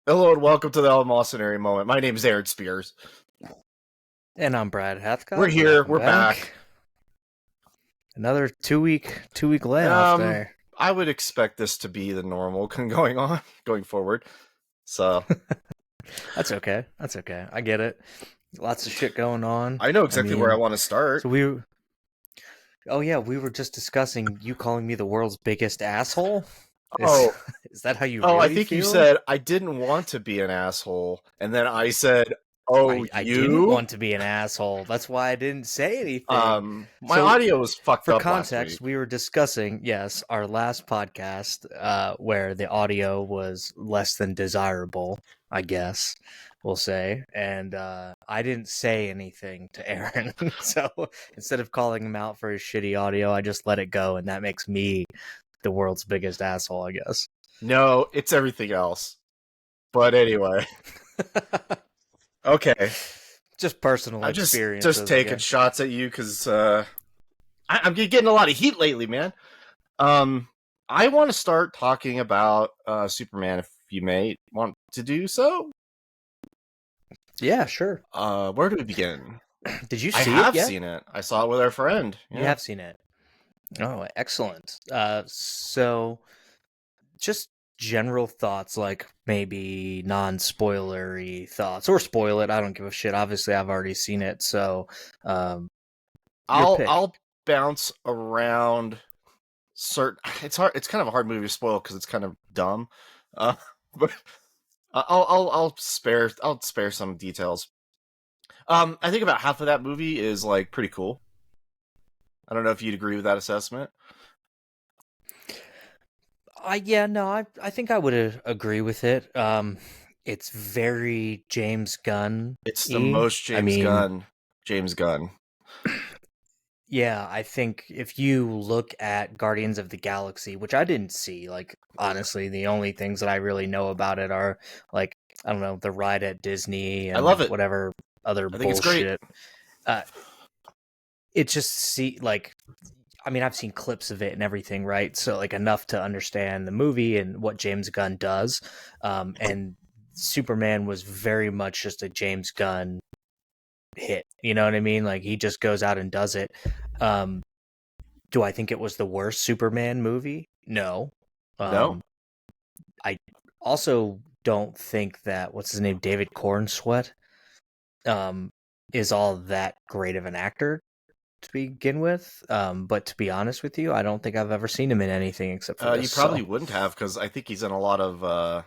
Hello and welcome to the Almocenary Moment. My name is Aaron Spears. And I'm Brad We're Hathcock. here. Welcome We're back. back. Another two week layoff Um, there. I would expect this to be the normal going forward. So That's okay. That's okay. I get it. Lots of shit going on. I know I exactly where I mean, want to start. so we. Oh yeah, we were just discussing you calling me the world's biggest asshole. Is Oh, is that how you I really think you feel? said I didn't want to be an asshole, and then I said, "Oh, I didn't you." want to be an asshole. That's why I didn't say anything. My So audio was fucked for up last context, week. we were discussing, yes, our last podcast, where the audio was less than desirable, I guess we'll say. And I didn't say anything to Aaron. So instead of calling him out for his shitty audio, I just let it go. And that makes me the world's biggest asshole, I guess. No, it's everything else. But anyway, okay. Just personal I'm just experiences, I taking guess. shots at you because I'm getting a lot of heat lately, man. I want to start talking about Superman, if you may want to do so. Yeah, sure. Where do we begin? Did you I see it have yet? seen it. I saw it with our friend. You Yeah, have seen it. Oh, excellent. So just general thoughts, like maybe non-spoilery thoughts, or spoil it. I don't give a shit. Obviously, I've already seen it, so um, your pick. I'll bounce around certain. It's hard. It's kind of a hard movie to spoil because it's kind of dumb. Uh, but I'll spare some details. I think about half of that movie is like pretty cool. I don't know if you'd agree with that assessment. Yeah, no, I think I would agree with it. It's very James Gunn It's the y. most I mean, James Gunn. yeah, I think if you look at Guardians of the Galaxy, which I didn't see, like honestly, the only things that I really know about it are like I don't know, the ride at Disney I love and it. whatever other I think it's great. bullshit. Uh, it just see like I mean, I've seen clips of it and everything, right? So like enough to understand the movie and what James Gunn does. And Superman was very much just a James Gunn hit. You know what I mean? Like he just goes out and does it. Um, do I think it was the worst Superman movie? No. No, Um, I also don't think that what's his name, David Cornsweet, um, is all that great of an actor to begin with. But to be honest with you, I don't think I've ever seen him in anything except for you this. probably So wouldn't have because I think he's in a lot of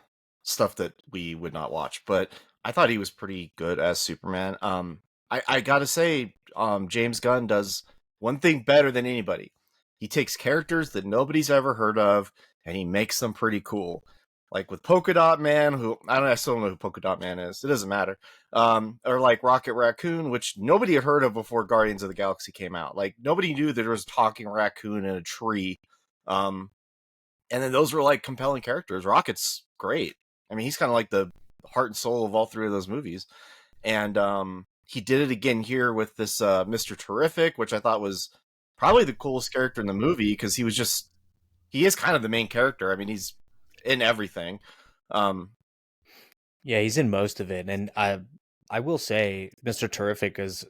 stuff that we would not watch. But I thought he was pretty good as Superman. I gotta say, James Gunn does one thing better than anybody. He takes characters that nobody's ever heard of and he makes them pretty cool. Like with Polka Dot Man, who I still don't know who Polka Dot Man is. It doesn't matter. Or like Rocket Raccoon, which nobody had heard of before Guardians of the Galaxy came out. Like nobody knew that there was a talking raccoon in a tree. Um, and then those were like compelling characters. Rocket's great. I mean, he's kind of like the heart and soul of all three of those movies. And he did it again here with this Mr. Terrific, which I thought was probably the coolest character in the movie because he is kind of the main character. I mean, he's in everything. Um, yeah, he's in most of it, and I will say, Mr. Terrific is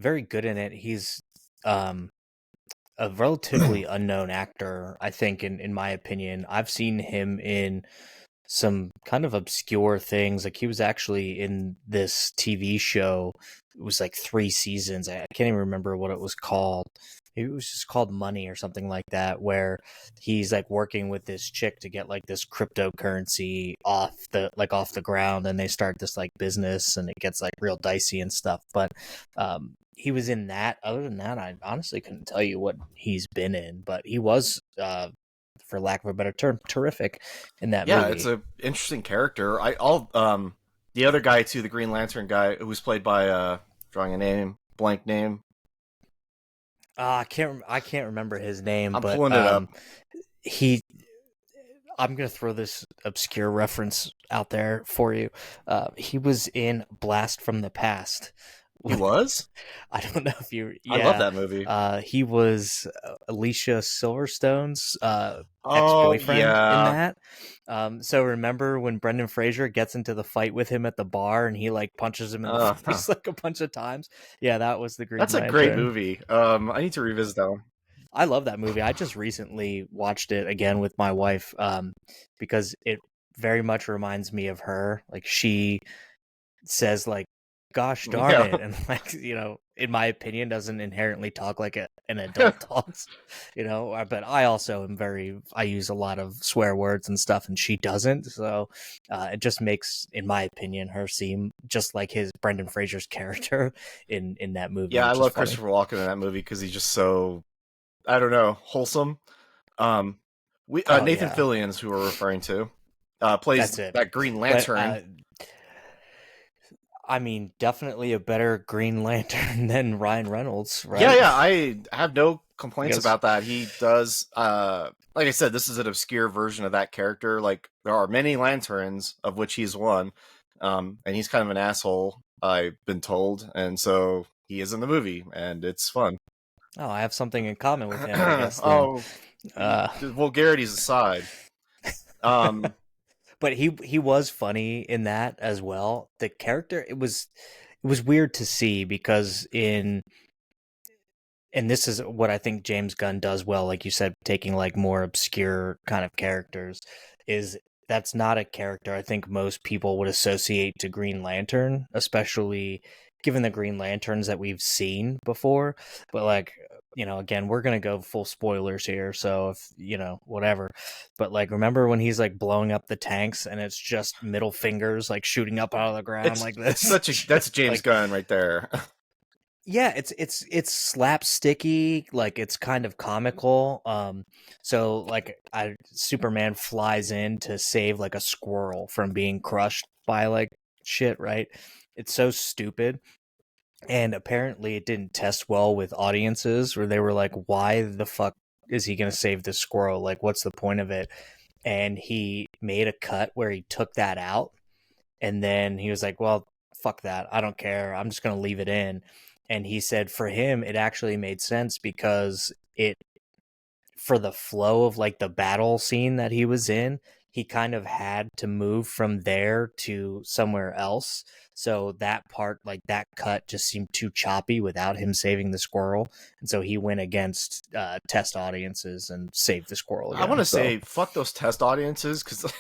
very good in it. He's um a relatively unknown actor, I think, in my opinion. I've seen him in some kind of obscure things. Like he was actually in this TV show. It was like 3 seasons. I can't even remember what it was called. It was just called Money or something like that, where he's like working with this chick to get like this cryptocurrency off the ground, and they start this like business, and it gets like real dicey and stuff. But he was in that. Other than that, I honestly couldn't tell you what he's been in, but he was for lack of a better term, terrific in that yeah, it's movie. a interesting character. I'll the other guy too, the Green Lantern guy, who was played by drawing a name blank name. I can't remember his name, I'm but pulling it up. he. I'm gonna throw this obscure reference out there for you. He was in Blast from the Past, He was? I don't know if you, I love yeah, that movie. he was Alicia Silverstone's Oh, ex-boyfriend in yeah. that. So remember when Brendan Fraser gets into the fight with him at the bar and he like punches him in the Huh. face like a bunch of times? Yeah, that was the Green That's a great Lantern. movie. I need to revisit that one. I love that movie. I just recently watched it again with my wife because it very much reminds me of her. Like she says like gosh darn Yeah. it, and like in my opinion doesn't inherently talk like an adult talks, but I also am very, I use a lot of swear words and stuff and she doesn't, so it just makes, in my opinion, her seem just like his Brendan Fraser's character in that movie, Yeah, I which is love funny. Christopher Walken in that movie because he's just so, I don't know, wholesome. Um, we Oh Nathan yeah, Fillion's who we're referring to, plays that's it. that Green But Lantern. I mean, definitely a better Green Lantern than Ryan Reynolds, Yeah, right? yeah, I have no complaints Because about that. He does, like I said, this is an obscure version of that character. Like there are many lanterns, of which he's one, and he's kind of an asshole. I've been told, and so he is in the movie, and it's fun. oh, I have something in common with him, I guess then. Oh, Uh, the vulgarities aside, um, but he was funny in that as well. The character, it was weird to see because in and this is what I think James Gunn does well, like you said, taking like more obscure kind of characters, is that's not a character I think most people would associate to Green Lantern, especially given the Green Lanterns that we've seen before. But like, again, we're gonna go full spoilers here, so if whatever. But like, remember when he's like blowing up the tanks and it's just middle fingers like shooting up out of the ground like it's this? such a that's James Like, Gunn right there. yeah, it's slapsticky, like it's kind of comical. So like Superman flies in to save like a squirrel from being crushed by like shit, right? It's so stupid. And apparently it didn't test well with audiences where they were like, why the fuck is he gonna save this squirrel? Like, what's the point of it? And he made a cut where he took that out and then he was like, well, fuck that. I don't care. I'm just going to leave it in. And he said for him, it actually made sense because for the flow of like the battle scene that he was in, he kind of had to move from there to somewhere else. So that part, like that cut, just seemed too choppy without him saving the squirrel. And so he went against test audiences and saved the squirrel I want again. to So say fuck those test audiences because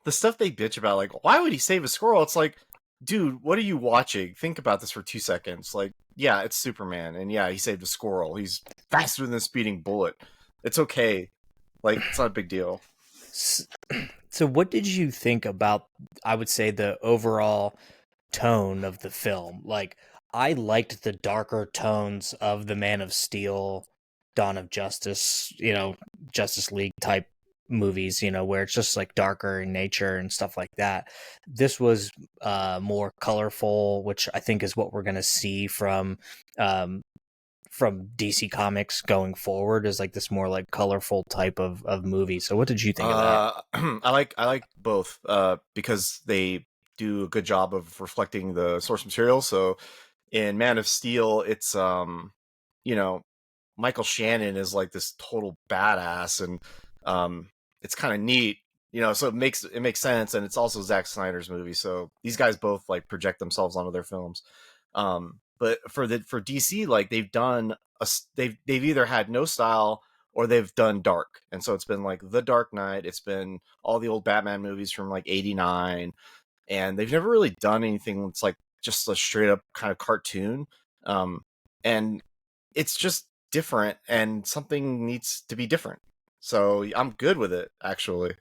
the stuff they bitch about, like why would he save a squirrel? It's like, dude, what are you watching? Think about this for 2 seconds. Like, yeah, it's Superman, and yeah, he saved a squirrel. He's faster than a speeding bullet. It's okay. Like, it's not a big deal. So what did you think about, I would say, the overall tone of the film? Like, I liked the darker tones of the Man of Steel, Dawn of Justice, Justice League type movies, where it's just like darker in nature and stuff like that. This was more colorful, which I think is what we're going to see um, from DC Comics going forward, is like this more like colorful type of movie. So what did you think of that? I like both because they do a good job of reflecting the source material. So in Man of Steel, it's you know, Michael Shannon is like this total badass, and um, it's kind of neat. So it makes sense, and it's also Zack Snyder's movie. So these guys both like project themselves onto their films. But for DC, like they've either had no style or they've done dark, and so it's been like The Dark Knight. It's been all the old Batman movies from like '89, and they've never really done anything that's like just a straight up kind of cartoon. And it's just different, and something needs to be different. So I'm good with it, actually.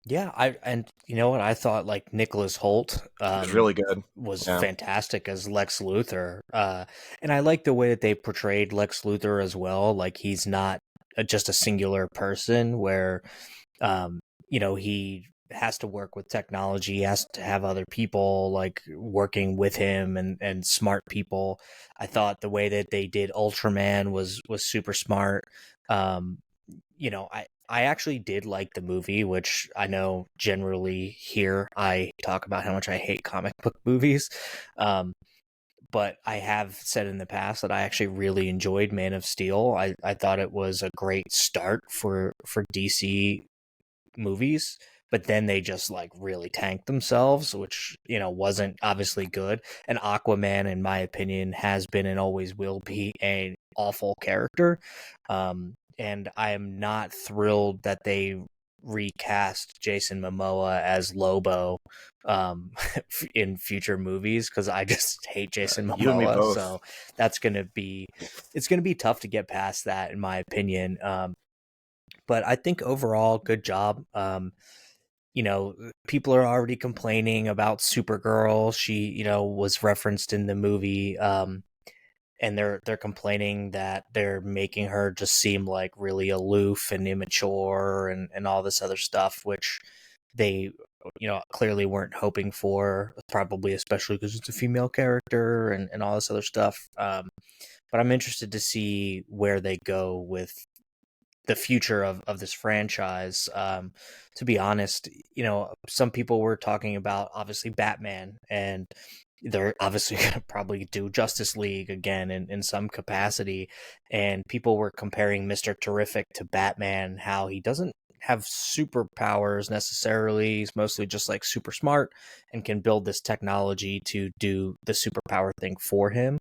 Yeah, and you know what? I thought like Nicholas Holt It was really good. was Yeah. fantastic as Lex Luthor. And I like the way that they portrayed Lex Luthor as well. Like he's not just a singular person where um, he has to work with technology, he has to have other people like working with him and smart people. I thought the way that they did Ultraman was super smart. Um, I actually did like the movie, which I know generally here I talk about how much I hate comic book movies. Um, but I have said in the past that I actually really enjoyed Man of Steel. I thought it was a great start for DC movies, but then they just like really tanked themselves, which wasn't obviously good. And Aquaman, in my opinion, has been and always will be an awful character. And I am not thrilled that they recast Jason Momoa as Lobo in future movies, because I just hate Jason You and me Momoa. both. So that's it's gonna be tough to get past that, in my opinion. But I think overall, good job. People are already complaining about Supergirl. She, was referenced in the movie, and they're complaining that they're making her just seem like really aloof and immature and all this other stuff, which they, clearly weren't hoping for, probably especially because it's a female character and all this other stuff. But I'm interested to see where they go with the future of this franchise. To be honest, some people were talking about obviously Batman, and they're obviously going to probably do Justice League again in some capacity. And people were comparing Mr. Terrific to Batman, how he doesn't have superpowers necessarily. He's mostly just like super smart and can build this technology to do the superpower thing for him.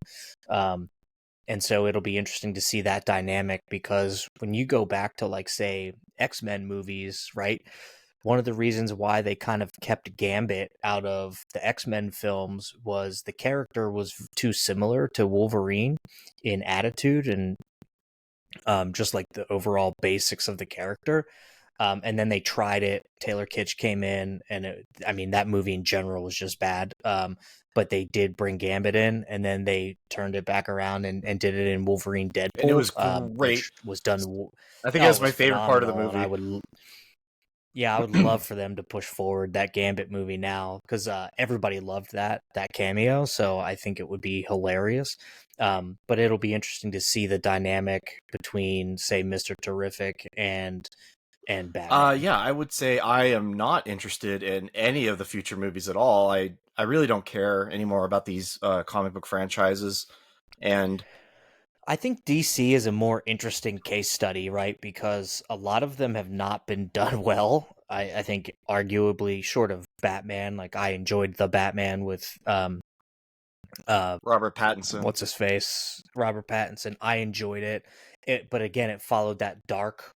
And so it'll be interesting to see that dynamic, because when you go back to, like, say, X-Men movies, right? One of the reasons why they kind of kept Gambit out of the X-Men films was the character was too similar to Wolverine in attitude and just like the overall basics of the character. And then they tried it. Taylor Kitsch came in, and that movie in general was just bad. But they did bring Gambit in, and then they turned it back around and did it in Wolverine And it Deadpool, was great. which was done. I think Oh, that's it my was favorite part of the phenomenal, and movie. I would love for them to push forward that Gambit movie now, because everybody loved that cameo. So I think it would be hilarious. But it'll be interesting to see the dynamic between, say, Mr. Terrific and Batman. Yeah, I would say I am not interested in any of the future movies at all. I really don't care anymore about these comic book franchises. And I think DC is a more interesting case study, right? Because a lot of them have not been done well. I think arguably, short of Batman, like I enjoyed the Batman with uh Robert Pattinson. what's his face, Robert Pattinson. I enjoyed it, but again, it followed that dark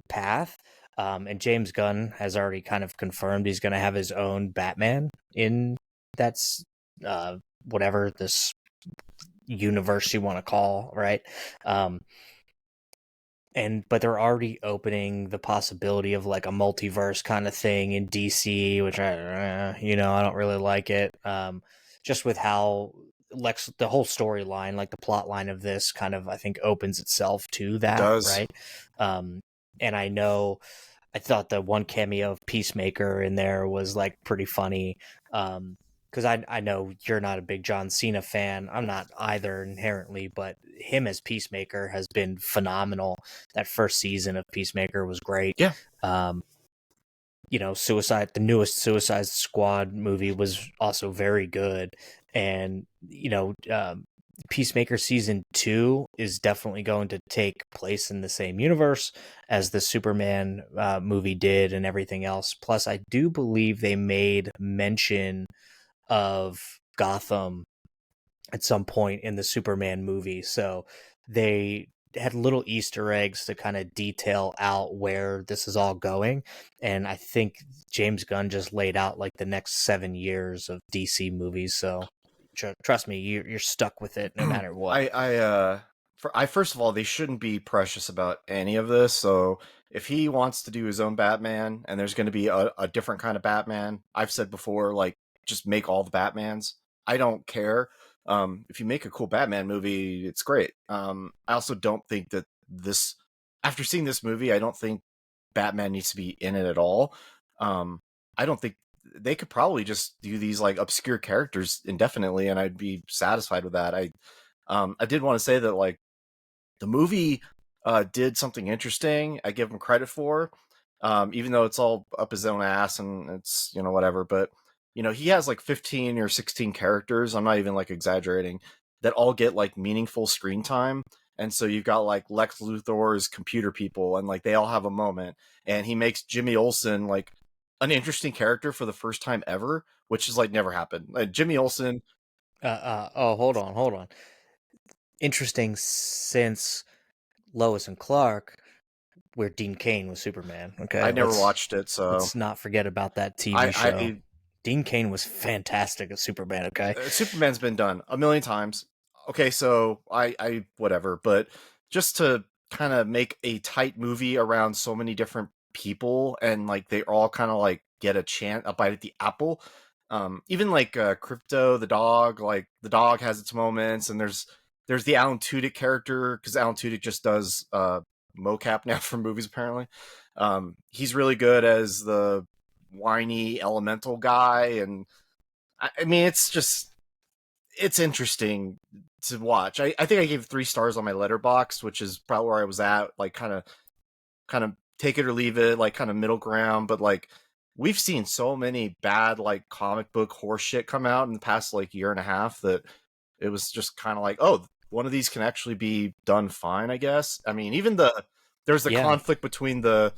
path. And James Gunn has already kind of confirmed he's going to have his own Batman in that's whatever this universe you want to call, right? Um, but they're already opening the possibility of like a multiverse kind of thing in DC, which I don't really like it. Just with how Lex, the whole storyline, like the plot line of this, kind of I think opens itself to It that, does. right? And I thought the one cameo of Peacemaker in there was like pretty funny. Because I know you're not a big John Cena fan. I'm not either inherently, but him as Peacemaker has been phenomenal. That first season of Peacemaker was great. Yeah. Um, the newest Suicide Squad movie was also very good. And, Peacemaker season 2 is definitely going to take place in the same universe as the Superman movie did and everything else. Plus, I do believe they made mention of Gotham at some point in the Superman movie. So they had little Easter eggs to kind of detail out where this is all going. And I think James Gunn just laid out like the next 7 years of DC movies. So trust me, you're stuck with it no matter what. I first of all, they shouldn't be precious about any of this. So if he wants to do his own Batman, and there's going to be a different kind of Batman, I've said before, like, just make all the Batmans. I don't care. If you make a cool Batman movie, it's great. I also don't think that after seeing this movie, I don't think Batman needs to be in it at all. I don't think they could probably just do these like obscure characters indefinitely, and I'd be satisfied with that. I did want to say that like the movie did something interesting. I give him credit for, even though it's all up his own ass and it's whatever. But he has like 15 or 16 characters. I'm not even like exaggerating. that all get like meaningful screen time. And so you've got like Lex Luthor's computer people, and like they all have a moment, and he makes Jimmy Olsen like an interesting character for the first time ever, which is like never happened. Like Jimmy Olsen, Oh, hold on. Interesting, since Lois and Clark, where Dean Cain was Superman. I Okay, never watched it, so let's not forget about that TV show. I Dean Cain was fantastic as Superman. Okay, Superman's been done a million times. Okay, so I whatever, but just to kind of make a tight movie around so many different people, and like they all kind of like get a chance, a bite at the apple. Even like Crypto the dog, like the dog has its moments, and there's the Alan Tudyk character, because Alan Tudyk just does mocap now for movies apparently. He's really good as the whiny elemental guy, and I mean, it's interesting to watch. I think I gave 3 stars on my letterbox, which is probably where I was at, like kind of take it or leave it, like kind of middle ground. But like we've seen so many bad like comic book horse shit come out in the past like year and a half that it was just kind of like, oh, one of these can actually be done fine, I guess. I mean, even there's the yeah. conflict between the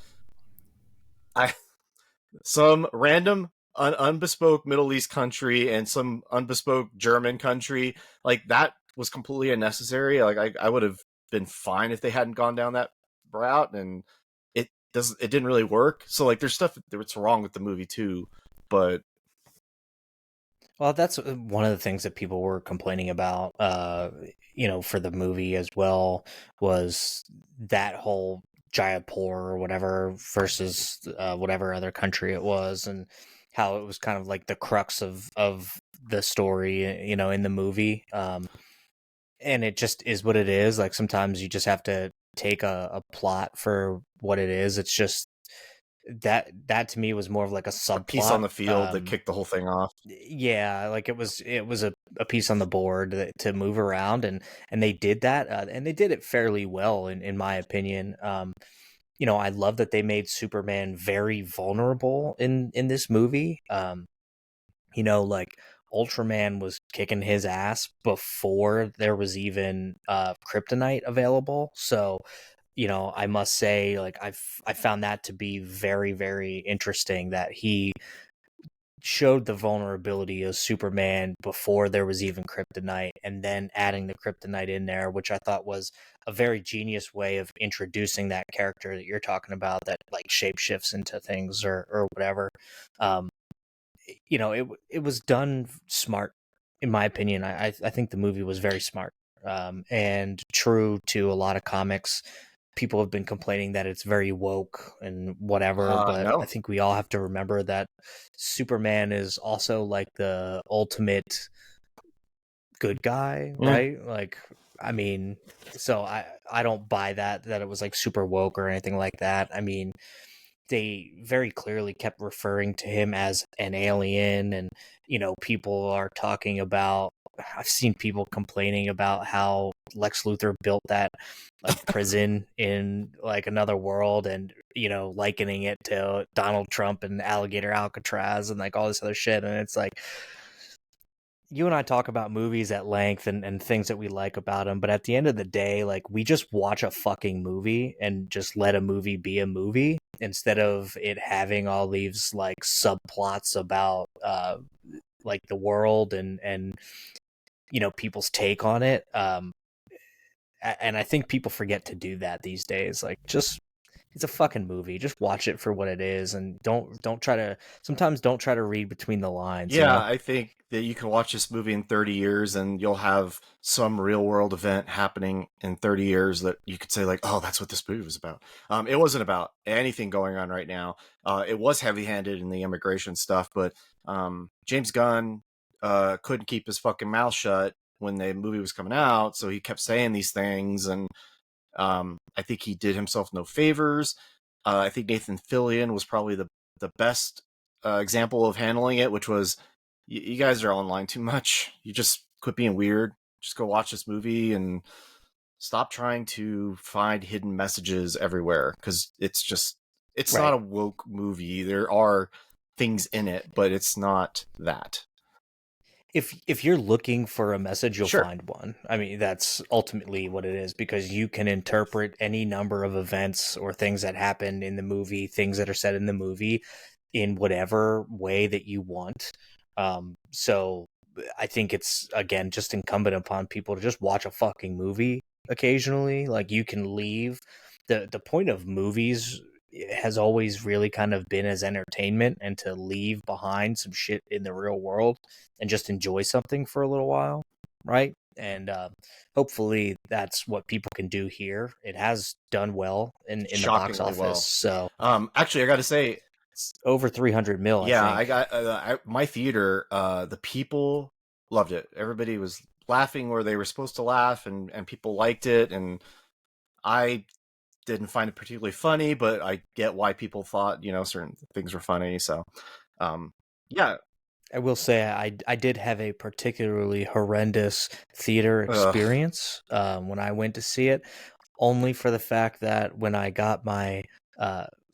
I some random unbespoke Middle East country and some unbespoke German country, like that was completely unnecessary. Like I would have been fine if they hadn't gone down that route, and it didn't really work. So like there's stuff that's wrong with the movie too, but Well, that's one of the things that people were complaining about, for the movie as well, was that whole Jaipur or whatever versus whatever other country it was, and how it was kind of like the crux of the story, in the movie. And it just is what it is. Like sometimes you just have to take a plot for what it is. It's just that to me was more of like a a piece on subplot. the field that kicked the whole thing off. Yeah, like it was a piece on the board to move around, and they did that, and they did it fairly well in my opinion. I love that they made Superman very vulnerable in this movie. Like Ultraman was kicking his ass before there was even Kryptonite available. So, I must say, like I found that to be very, very interesting that he showed the vulnerability of Superman before there was even Kryptonite, and then adding the Kryptonite in there, which I thought was a very genius way of introducing that character that you're talking about, that like shapeshifts into things or whatever. Um, it was done smart, in my opinion. I think the movie was very smart, and true to a lot of comics. People have been complaining that it's very woke and whatever, but I No. think we all have to remember that Superman is also like the ultimate good guy, Yeah. right? Like, I mean, so I don't buy that it was like super woke or anything like that. I mean, they very clearly kept referring to him as an alien, and people are talking about, I've seen people complaining about how Lex Luthor built that like prison in like another world, and likening it to Donald Trump and Alligator Alcatraz and like all this other shit. And it's like, you and I talk about movies at length and things that we like about them, but at the end of the day, like we just watch a fucking movie and just let a movie be a movie, instead of it having all these like subplots about like the world and people's take on it. And I think people forget to do that these days. Like, just, it's a fucking movie. Just watch it for what it is, and don't try to, sometimes don't try to read between the lines. Yeah, I think that you can watch this movie in 30 years and you'll have some real world event happening in 30 years that you could say like, oh, that's what this movie was about. It wasn't about anything going on right now. It was heavy handed in the immigration stuff, but James Gunn couldn't keep his fucking mouth shut when the movie was coming out. So he kept saying these things, and I think he did himself no favors. I think Nathan Fillion was probably the best example of handling it, which was, you guys are online too much. You just quit being weird. Just go watch this movie and stop trying to find hidden messages everywhere, because it's not Right. a woke movie. There are things in it, but it's not that. If you're looking for a message, you'll Sure. find one. I mean, that's ultimately what it is, because you can interpret any number of events or things that happen in the movie, things that are said in the movie, in whatever way that you want. So I think it's, again, just incumbent upon people to just watch a fucking movie occasionally. Like, you can leave. The point of movies has always really kind of been as entertainment, and to leave behind some shit in the real world and just enjoy something for a little while, right? And hopefully that's what people can do here. It has done well in the box Shockingly office, well. so Actually, I got to say, it's over 300 mil, I yeah, I think. got my theater. The people loved it. Everybody was laughing where they were supposed to laugh, and people liked it. And I didn't find it particularly funny, but I get why people thought certain things were funny. So, um, yeah, I will say I did have a particularly horrendous theater ugh, experience when I went to see it, only for the fact that when I got my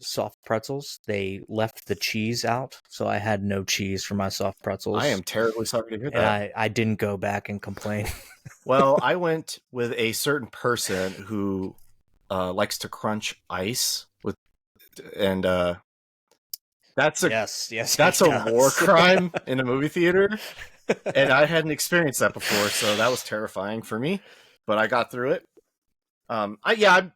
soft pretzels, they left the cheese out, so I had no cheese for my soft I pretzels, am terribly sorry to hear and that. I didn't go back and complain. Well, I went with a certain person who likes to crunch ice with, and that's a Yes, yes, he that's a war does. crime in a movie theater, and I hadn't experienced that before, so that was terrifying for me. But I got through it. I yeah,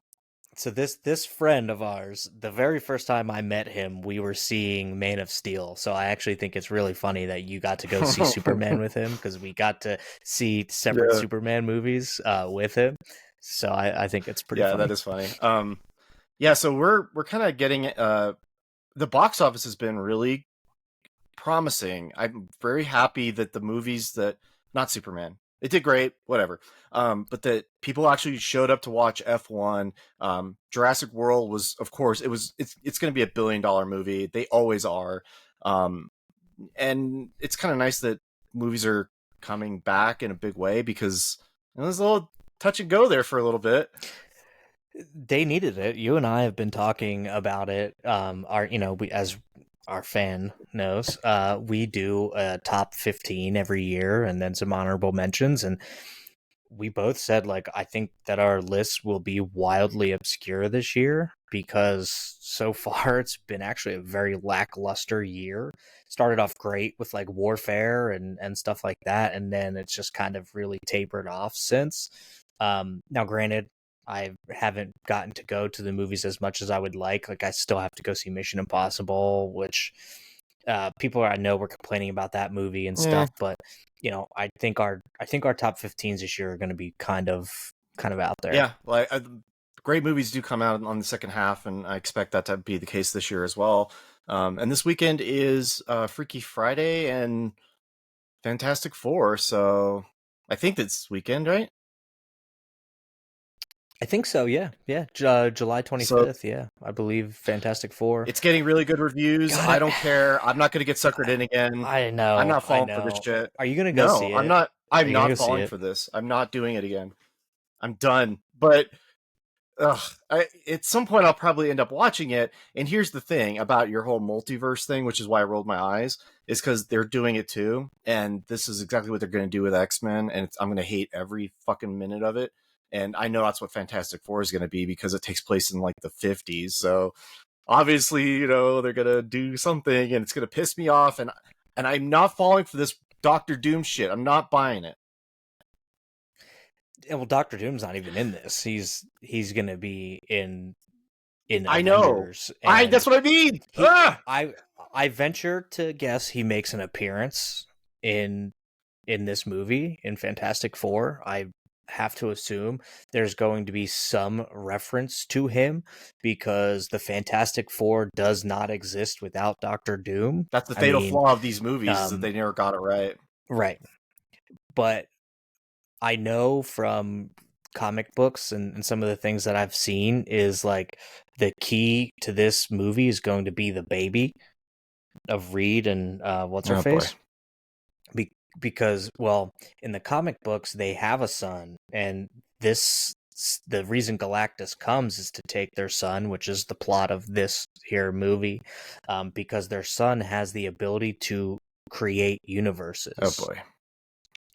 So this friend of ours, the very first time I met him, we were seeing Man of Steel. So I actually think it's really funny that you got to go see Superman with him, because we got to see separate yeah, Superman movies with him. So I think it's pretty yeah, that funny. is funny. Yeah, so we're kind of getting the box office has been really promising. I'm very happy that the movies that not Superman, it did great, whatever. But that people actually showed up to watch F1. Jurassic World was, of course, it's going to be $1 billion movie. They always are. Um, and it's kind of nice that movies are coming back in a big way because there's a little touch and go there for a little bit. They needed it. You and I have been talking about it. We, as our fan knows, we do a top 15 every year, and then some honorable mentions. And we both said, like, I think that our list will be wildly obscure this year, because so far it's been actually a very lackluster year. Started off great with like Warfare and stuff like that, and then it's just kind of really tapered off since. Now, granted, I haven't gotten to go to the movies as much as I would like. Like, I still have to go see Mission Impossible, which people I know were complaining about that movie and Yeah, stuff. But I think our top 15s this year are going to be kind of out there. yeah. Like great movies do come out on the second half, and I expect that to be the case this year as well. And this weekend is Freaky Friday and Fantastic Four, so I think that's weekend, right? I think so. Yeah, yeah. July So 25th. Yeah, I believe Fantastic Four. it's getting really good reviews. Got I it. don't care. I'm not going to get suckered in again. I I'm know. not I falling for this know. shit. Are you gonna go No, see I'm it? not. Are I'm you gonna not go see falling it? for this. I'm not doing it again. I'm done. But at some point, I'll probably end up watching it. And here's the thing about your whole multiverse thing, which is why I rolled my eyes, is because they're doing it too. And this is exactly what they're going to do with X-Men. And I'm going to hate every fucking minute of it. And I know that's what Fantastic Four is going to be because it takes place in like the 50s. So obviously, they're going to do something and it's going to piss me off. And I'm not falling for this Doctor Doom shit. I'm not buying it. Yeah, well, Doctor Doom's not even in this. He's gonna be in I know. Avengers, That's and what I mean. he Ah! I venture to guess he makes an appearance in in this movie in Fantastic Four. I have to assume there's going to be some reference to him, because the Fantastic Four does not exist without Doctor Doom. That's the I fatal mean, flaw of these movies is that um, they never got it right. right. But I know from comic books and some of the things that I've seen is like the key to this movie is going to be the baby of Reed and what's her Oh boy. face? Because, well, in the comic books they have a son, and this the reason Galactus comes is to take their son, which is the plot of this here movie, because their son has the ability to create Oh universes. boy.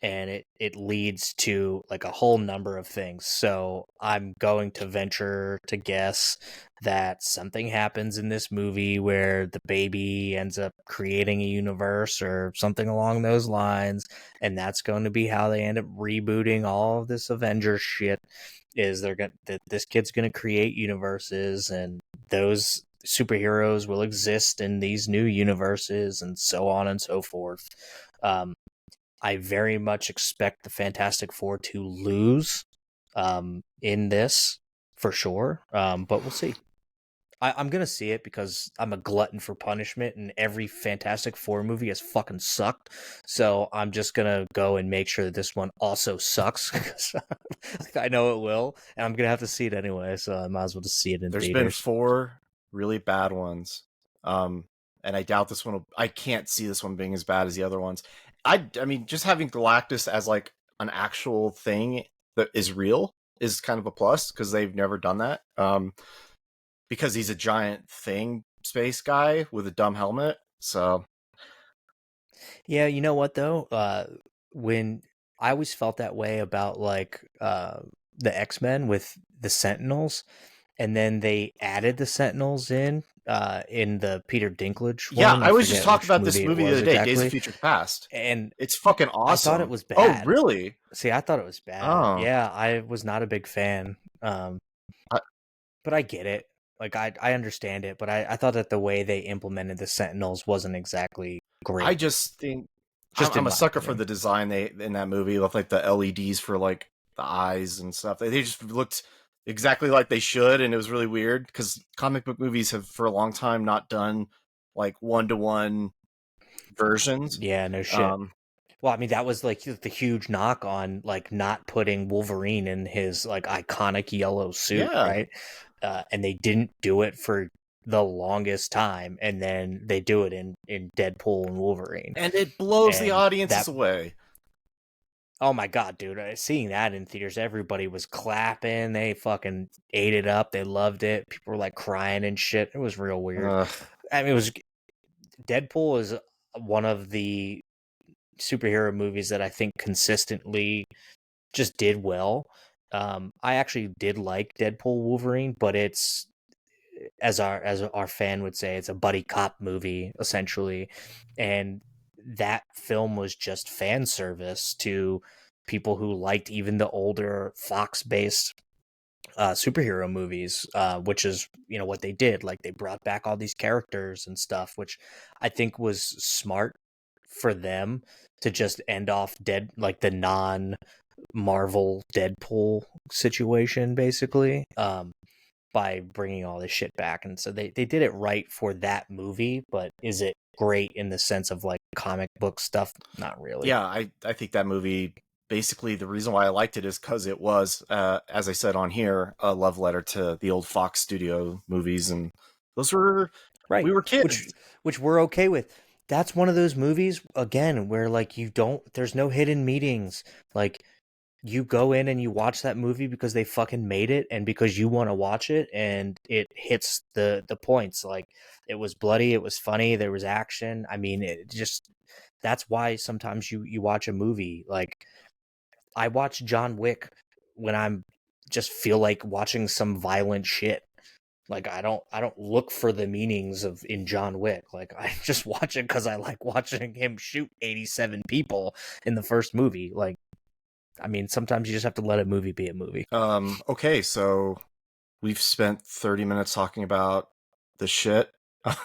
and it leads to like a whole number of things. So I'm going to venture to guess that something happens in this movie where the baby ends up creating a universe or something along those lines, and that's going to be how they end up rebooting all of this Avengers shit. Is they're going that this kid's going to create universes, and those superheroes will exist in these new universes, and so on and so forth. Um, I very much expect the Fantastic Four to lose in this for sure, but we'll see. I'm gonna see it because I'm a glutton for punishment, and every Fantastic Four movie has fucking sucked. So I'm just gonna go and make sure that this one also sucks because I know it will, and I'm gonna have to see it anyway. So I might as well just see it in There's been theaters. 4 really bad ones, and I doubt this one. I can't see this one being as bad as the other ones. I mean, just having Galactus as like an actual thing that is real is kind of a plus because they've never done that. Because he's a giant thing space guy with a dumb helmet. So Yeah, you know what though? When I always felt that way about like the X-Men with the Sentinels, and then they added the Sentinels in the Peter Dinklage yeah, one. I I was just forget talking which about this movie it movie the was other day, Days of exactly. Future Past. And It's fucking I thought it awesome. was Oh, bad. really? See, I thought it was bad. Oh, Yeah, I was not a big fan. I, But I get it. Like I understand it, but I thought that the way they implemented the Sentinels wasn't exactly I great, just think just in I'm a my sucker for opinion. the design they in that movie with like the LEDs for like the eyes and stuff. They just looked exactly like they should, and it was really weird because comic book movies have for a long time not done like one to one versions. Yeah, no shit. Um, Well, I mean, that was like the huge knock on like not putting Wolverine in his like iconic yellow suit, yeah, right? And they didn't do it for the longest time, and then they do it in Deadpool and Wolverine, and it blows the and audiences that. away. Oh my god, dude! Seeing that in theaters, everybody was clapping. They fucking ate it up. They loved it. People were like crying and shit. It was real weird. Ugh. I mean, it was Deadpool is one of the superhero movies that I think consistently just did well. I actually did like Deadpool Wolverine, but it's as our fan would say, it's a buddy cop movie essentially, and that film was just fan service to people who liked even the older Fox based superhero movies, which is what they did. Like they brought back all these characters and stuff, which I think was smart for them to just end off dead like the non Marvel Deadpool situation, basically, by bringing all this shit back. And so they did it right for that movie, but is it great in the sense of like comic book stuff? Not really. Yeah, I think that movie basically the reason why I liked it is because it was, as I said on here, a love letter to the old Fox Studio movies, and those were we Right. were Which kids. which we're okay with. That's one of those movies again where like there's no hidden meanings. Like you go in and you watch that movie because they fucking made it and because you want to watch it, and it hits the points. Like it was bloody, it was funny, there was action. I mean, it just that's why sometimes you watch a movie. Like I watch John Wick when I'm just feel like watching some violent shit. Like I don't look for the meanings of in John Wick. Like I just watch it because I like watching him shoot 87 people in the first movie. Like I mean, sometimes you just have to let a movie be a movie. Okay, so we've spent 30 minutes talking about the shit. I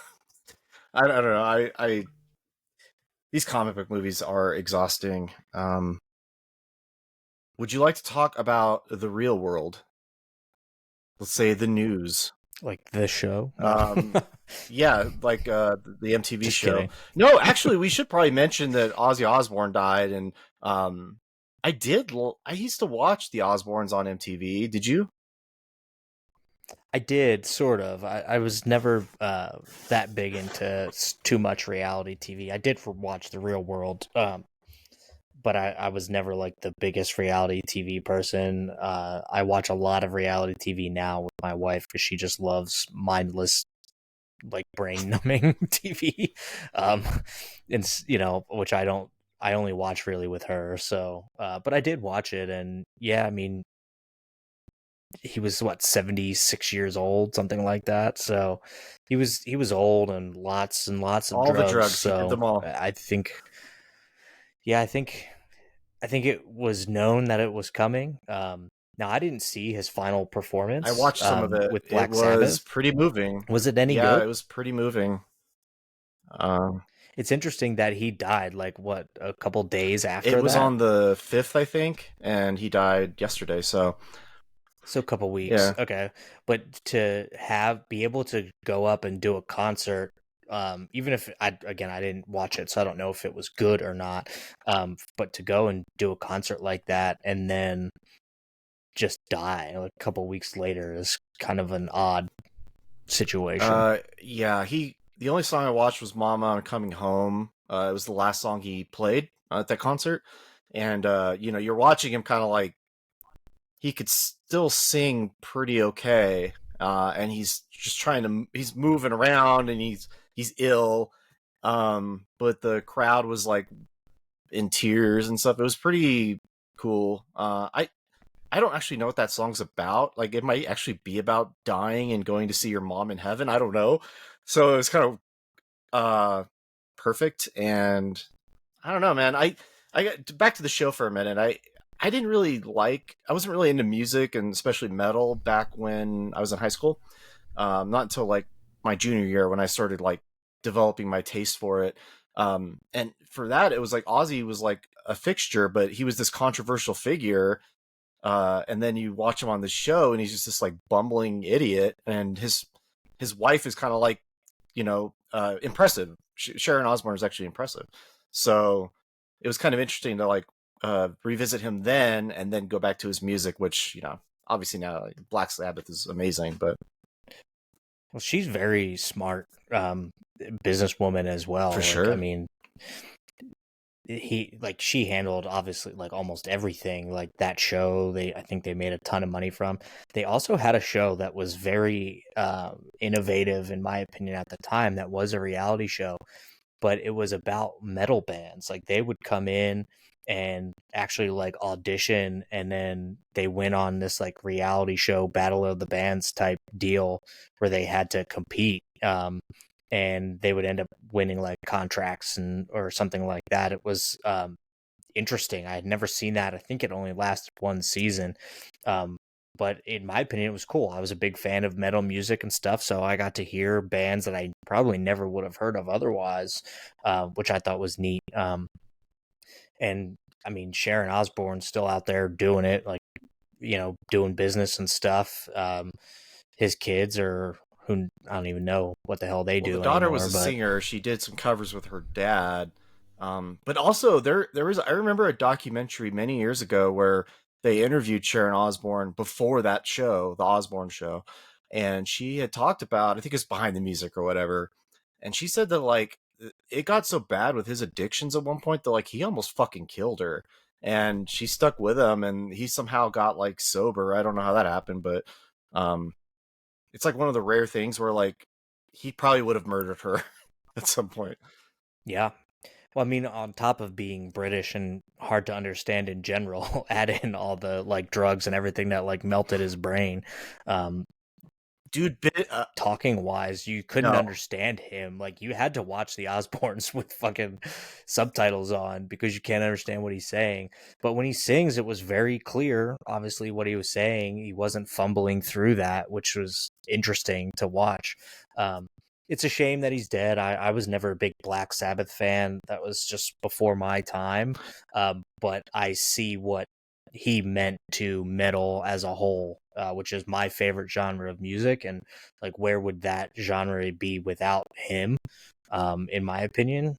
don't know. I these comic book movies are exhausting. Would you like to talk about the real world? Let's say the news. Like the show? No. Um, yeah, like the MTV Just show. kidding. No, actually, we should probably mention that Ozzy Osbourne died, and I used to watch the Osbournes on MTV. Did you? I did, sort of. I was never that big into too much reality TV. I did watch The Real World, but I was never like the biggest reality TV person. I watch a lot of reality TV now with my wife because she just loves mindless, like brain numbing TV, and which I don't. I only watch really with her. So, but I did watch it, and yeah, I mean, he was what 76 years old, something like that. So he was old and lots of All the drugs. drugs, he did So them all. I think, yeah, I think it was known that it was coming. Now I didn't see his final I performance watched some of it. with It Black was Sabbath. pretty moving. Was it any Yeah, good? it was pretty moving. Um, It's interesting that he died like what a couple days it after was that. on the 5th, I think, and he died yesterday. So So a couple weeks. yeah, Okay. But to be able to go up and do a concert, even if I didn't watch it, so I don't know if it was good or not. But to go and do a concert like that and then just die like a couple weeks later is kind of an odd situation. yeah. The only song I watched was "Mama, I'm Coming Home." It was the last song he played at that concert, and you're watching him kind of like he could still sing pretty okay, and he's just he's moving around and he's ill, but the crowd was like in tears and stuff. It was pretty cool. I don't actually know what that song's about. Like, it might actually be about dying and going to see your mom in heaven. I don't know. So it was kind of perfect. And I don't know, man. I got back to the show for a minute. I didn't really I wasn't really into music and especially metal back when I was in high school. Not until like my junior year when I started like developing my taste for it. And for that, it was like Ozzy was like a fixture, but he was this controversial figure. And then you watch him on the show, and he's just this like bumbling idiot. And his wife is kind of like, impressive. Sharon Osbourne is actually impressive. So it was kind of interesting to like revisit him then, and then go back to his music, which obviously now like, Black Sabbath is amazing, but Well, she's very smart businesswoman as for well. Like, I sure. mean, she handled obviously like almost everything like that show. I think they made a ton of money from. They also had a show that was very innovative in my opinion at the time, that was a reality show, but it was about metal bands. Like, they would come in and actually like audition, and then they went on this like reality show battle of the bands type deal where they had to compete, and they would end up winning like contracts and or something like that. It was interesting. I had never seen that. I think it only lasted one season. Um, but in my opinion, it was cool. I was a big fan of metal music and stuff, so I got to hear bands that I probably never would have heard of otherwise, which I thought was neat. And I mean, Sharon Osbourne's still out there doing it, like, doing business and stuff. His kids are who I don't even know what the hell they Well, the do daughter was anymore, a but singer. She did some covers with her dad. But also there was I remember a documentary many years ago where they interviewed Sharon Osbourne before that show, the Osbourne show, and she had talked about, I think it's Behind the Music or whatever, and she said that like it got so bad with his addictions at one point that like he almost fucking killed her, and she stuck with him, and he somehow got like sober. I don't know how that happened, but um it's like one of the rare things where like he probably would have murdered her at some point. yeah. Well, I mean, on top of being British and hard to understand in general, add in all the like drugs and everything that like melted his brain. Um, Dude, Talking wise, you couldn't no, understand him. Like, you had to watch the Osbournes with fucking subtitles on because you can't understand what he's saying. But when he sings, it was very clear, obviously, what he was saying. He wasn't fumbling through that, which was interesting to watch. Um, it's a shame that he's dead. I was never a big Black Sabbath fan. That was just before my time. But I see what he meant to metal as a whole, which is my favorite genre of music. And like, where would that genre be without him? In my opinion,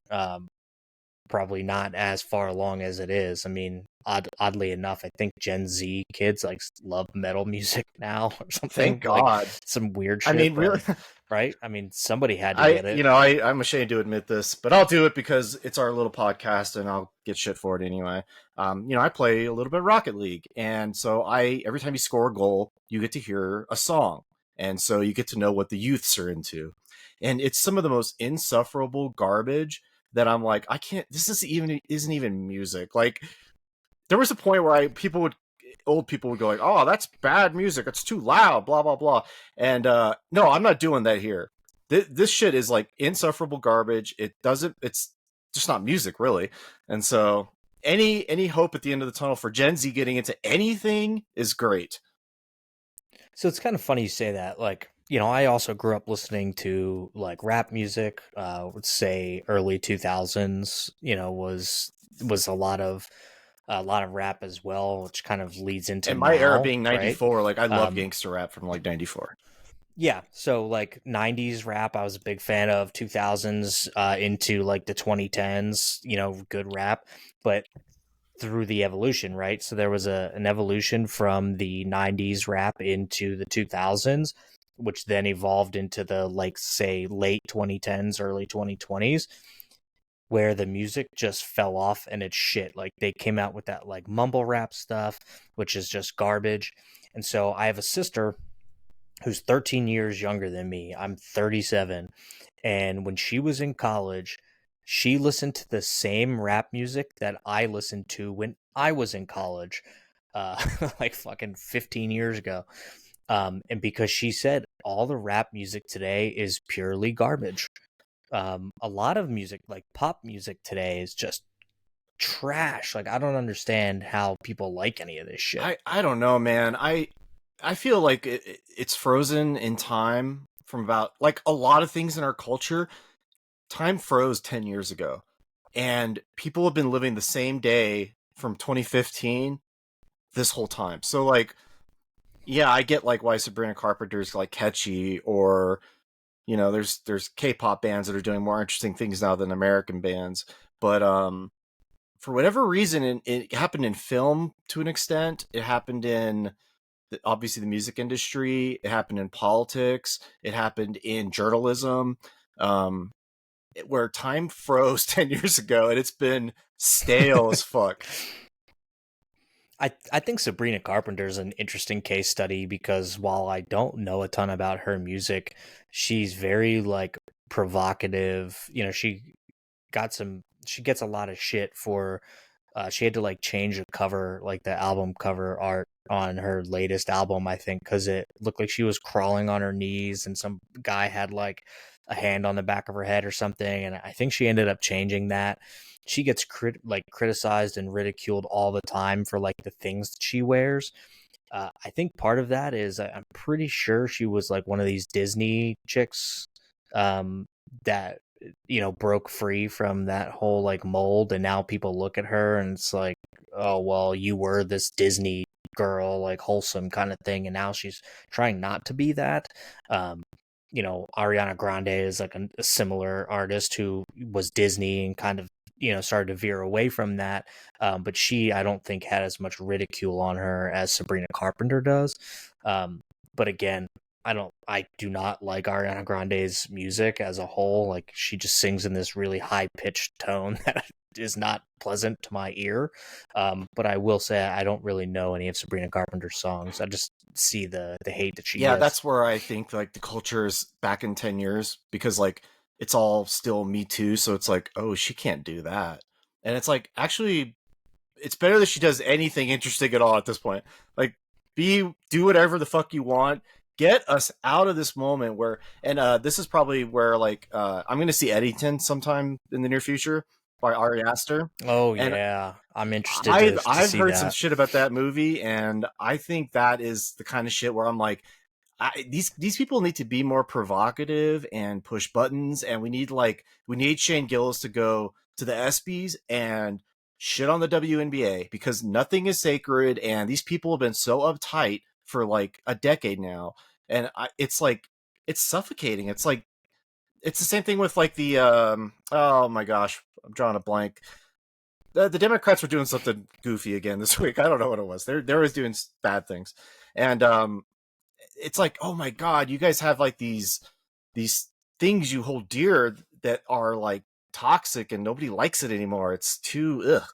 probably not as far along as it is. I mean, oddly enough, I think Gen Z kids like love metal music now or thank something like God. some weird I shit. mean, But really, right, I mean, somebody had to get it. I'm ashamed to admit this, but I'll do it because it's our little podcast, and I'll get shit for it anyway. I play a little bit of Rocket League, and so every time you score a goal, you get to hear a song, and so you get to know what the youths are into, and it's some of the most insufferable garbage that I'm like, I can't. This isn't even music. Like there was a point where old people would go like, oh, that's bad music. It's too loud. Blah blah blah. And no, I'm not doing that here. This shit is like insufferable garbage. It doesn't. It's just not music really. And so any hope at the end of the tunnel for Gen Z getting into anything is great. So it's kind of funny you say that. Like, I also grew up listening to like rap music. Would say early 2000s. Was a lot of rap as well, which kind of leads into And my era now, being right? 94, like I love Um, gangster rap from like 94. yeah. So like 90s rap, I was a big fan of. 2000s into like the 2010s. Good rap, but through the evolution, right? So there was an evolution from the 90s rap into the 2000s, which then evolved into the, like, say, late 2010s, early 2020s, where the music just fell off and it's shit. Like they came out with that like mumble rap stuff, which is just garbage. And so I have a sister who's 13 years younger than me. I'm 37. And when she was in college, she listened to the same rap music that I listened to when I was in college, like fucking 15 years ago. And because she said all the rap music today is purely garbage. A lot of music, like pop music today, is just trash. Like, I don't understand how people like any of this shit. I don't know, man. I feel like it's frozen in time from about like a lot of things in our culture. Time froze 10 years ago, and people have been living the same day from 2015 this whole time. So like, yeah, I get like why Sabrina Carpenter's like catchy, or there's K-pop bands that are doing more interesting things now than American bands. But for whatever reason, it happened in film to an extent. It happened in obviously the music industry. It happened in politics. It happened in journalism. Um, where time froze 10 years ago, and it's been stale as fuck. I think Sabrina Carpenter's an interesting case study because while I don't know a ton about her music, she's very like provocative. She gets a lot of shit for she had to like change the cover, like the album cover art on her latest album, I think, because it looked like she was crawling on her knees and some guy had like a hand on the back of her head or something. And I think she ended up changing that. She gets criticized and ridiculed all the time for like the things that she wears. I think part of that is I'm pretty sure she was like one of these Disney chicks um, that broke free from that whole like mold, and now people look at her and it's like, oh well, you were this Disney girl, like wholesome kind of thing, and now she's trying not to be that. Um, Ariana Grande is like a similar artist who was Disney and kind of started to veer away from that. But she, I don't think, had as much ridicule on her as Sabrina Carpenter does. Um, but again, I do not like Ariana Grande's music as a whole. Like she just sings in this really high pitched tone that is not pleasant to my ear. But I will say I don't really know any of Sabrina Carpenter's songs. I just see the hate that she Yeah, gets. that's where I think like the culture is back in 10 years, because like it's all still Me Too. So it's like, oh, she can't do that. And it's like, actually, it's better that she does anything interesting at all at this point. Like, do whatever the fuck you want. Get us out of this moment where, and this is probably where like I'm gonna see Eddington sometime in the near future by Ari Aster, Oh and yeah, I'm interested I've to I've see heard some that. shit about that movie, and I think that is the kind of shit where I'm like, these people need to be more provocative and push buttons, and we need Shane Gillis to go to the ESPYS and shit on the WNBA, because nothing is sacred, and these people have been so uptight for like a decade now, and it's like it's suffocating. It's like it's the same thing with like the oh my gosh, I'm drawing a blank. The Democrats were doing something goofy again this week. I don't know what it was. They're always doing bad things, and it's like, oh my god, you guys have like these things you hold dear that are like toxic, and nobody likes it anymore. It's too ugh.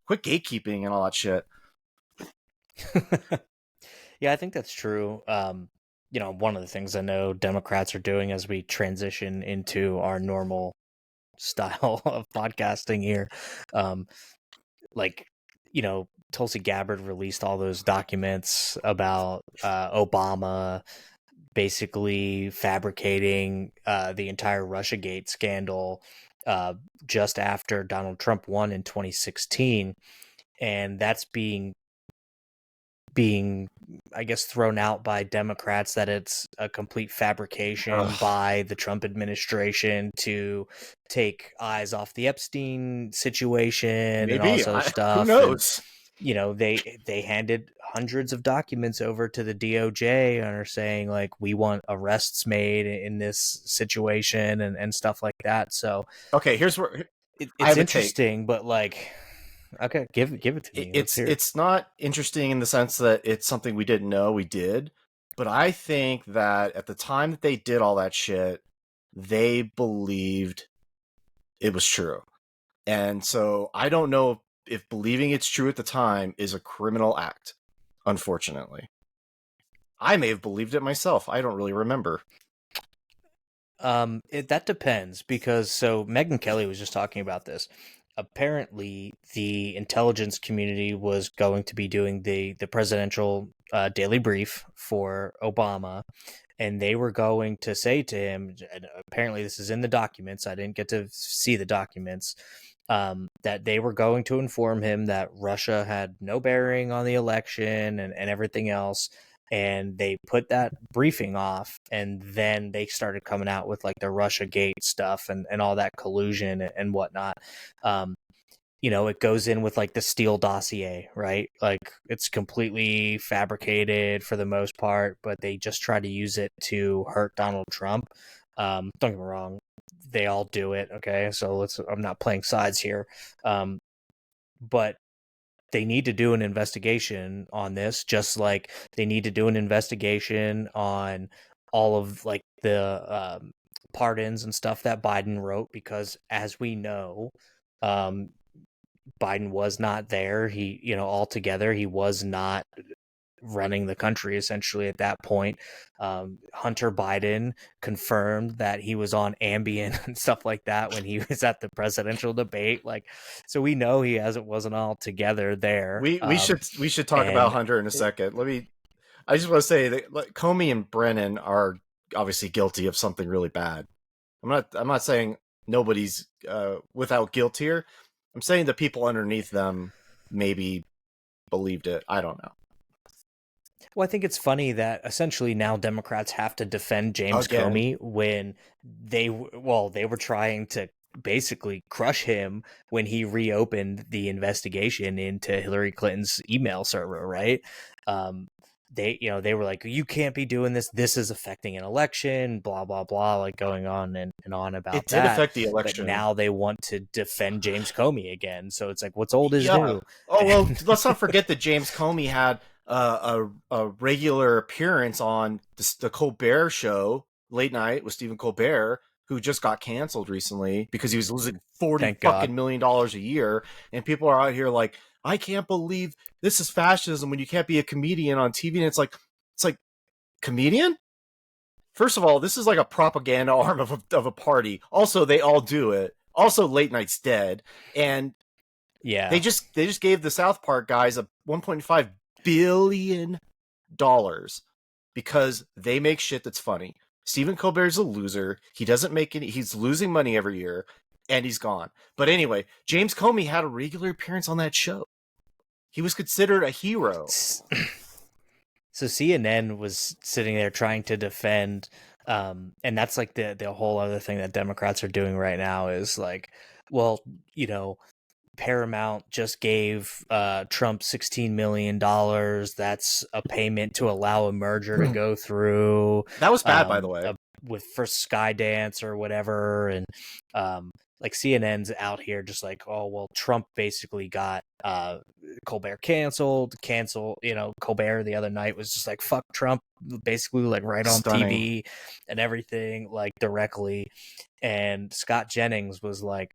Quit gatekeeping and all that shit. Yeah, I think that's true. One of the things I know Democrats are doing as we transition into our normal style of podcasting here. Um, like, Tulsi Gabbard released all those documents about Obama basically fabricating the entire Russiagate scandal uh, just after Donald Trump won in 2016, and that's being I guess thrown out by Democrats that it's a complete fabrication Ugh, by the Trump administration to take eyes off the Epstein situation and all maybe. this other Who stuff. And knows? they handed hundreds of documents over to the DOJ and are saying like we want arrests made in this situation and stuff like that. So Okay, here's where I it's have a take. interesting, but like, okay, give it to me. Let's hear it. It's not interesting in the sense that it's something we didn't know we did, but I think that at the time that they did all that shit, they believed it was true. And so I don't know if believing it's true at the time is a criminal act, unfortunately. I may have believed it myself. I don't really remember. That depends because so Megyn Kelly was just talking about this. Apparently, the intelligence community was going to be doing the presidential daily brief for Obama, and they were going to say to him, and apparently this is in the documents. I didn't get to see the documents. That they were going to inform him that Russia had no bearing on the election and everything else, and they put that briefing off, and then they started coming out with like the Russia Gate stuff and all that collusion and whatnot. um it goes in with like the Steele dossier, right? Like it's completely fabricated for the most part, but they just try to use it to hurt Donald Trump. Don't get me wrong, they all do it, okay? So I'm not playing sides here. But they need to do an investigation on this, just like they need to do an investigation on all of like the pardons and stuff that Biden wrote, because as we know, um, Biden was not there. He, altogether, he was not running the country essentially at that point. Hunter Biden confirmed that he was on Ambien and stuff like that when he was at the presidential debate. Like, so we know he wasn't all together there. We should talk about And Hunter in a second. I just want to say that Comey and Brennan are obviously guilty of something really bad. I'm not saying nobody's without guilt here. I'm saying the people underneath them maybe believed it. I don't know. Well, I think it's funny that essentially now Democrats have to defend James Again, Comey when they were trying to basically crush him when he reopened the investigation into Hillary Clinton's email server, right? Um, they were like, you can't be doing this. This is affecting an election, blah, blah, blah, like going on and on about it did that. affect the But election. now they want to defend James Comey again. So it's like, what's old is Yeah. new. Oh well, And let's not forget that James Comey had a regular appearance on the Colbert Show late night with Stephen Colbert, who just got canceled recently because he was losing 40 thank God. fucking million dollars a year, and people are out here like, I can't believe this is fascism when you can't be a comedian on TV, and it's like comedian. First of all, this is like a propaganda arm of a party. Also, they all do it. Also, late night's dead, and they Yeah. just gave the South Park guys a 1.5 billion dollars because they make shit that's funny. Stephen Colbert's a loser. He doesn't make any. He's losing money every year, and he's gone. But anyway, James Comey had a regular appearance on that show. He was considered a hero. So CNN was sitting there trying to defend, and that's like the whole other thing that Democrats are doing right now is like, well, Paramount just gave Trump $16 million. That's a payment to allow a merger to go through. That was bad, by the way. With for Skydance or whatever, and like CNN's out here just like, oh well, Trump basically got Colbert canceled. Colbert the other night was just like, fuck Trump, basically like right on Stunning. TV and everything, like directly. And Scott Jennings was like,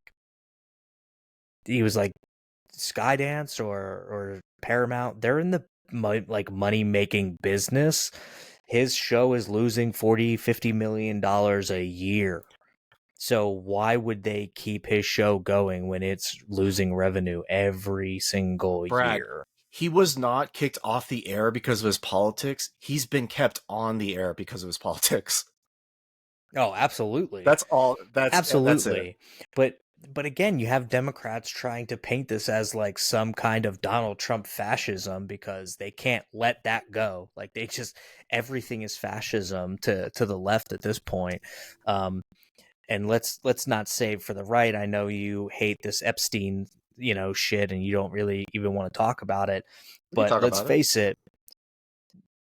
Skydance or Paramount, they're in the like money making business. His show is losing $40-50 million a year. So why would they keep his show going when it's losing revenue every single Brad, year? he was not kicked off the air because of his politics. He's been kept on the air because of his politics. Oh, absolutely. That's all. That's it. Absolutely. But again, you have Democrats trying to paint this as like some kind of Donald Trump fascism because they can't let that go. Like they just everything is fascism to the left at this point. Um, and let's not say for the right. I know you hate this Epstein, shit, and you don't really even want to talk about it. We can But talk let's about it. face it,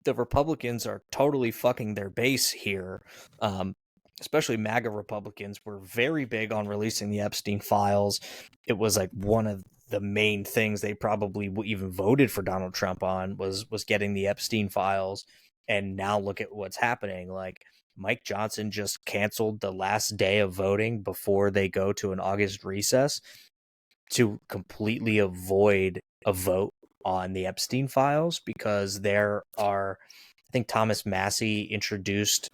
the Republicans are totally fucking their base here. Especially MAGA Republicans were very big on releasing the Epstein files. It was like one of the main things they probably even voted for Donald Trump on was getting the Epstein files. And now look at what's happening. Like Mike Johnson just canceled the last day of voting before they go to an August recess to completely avoid a vote on the Epstein files because there are, I think Thomas Massey introduced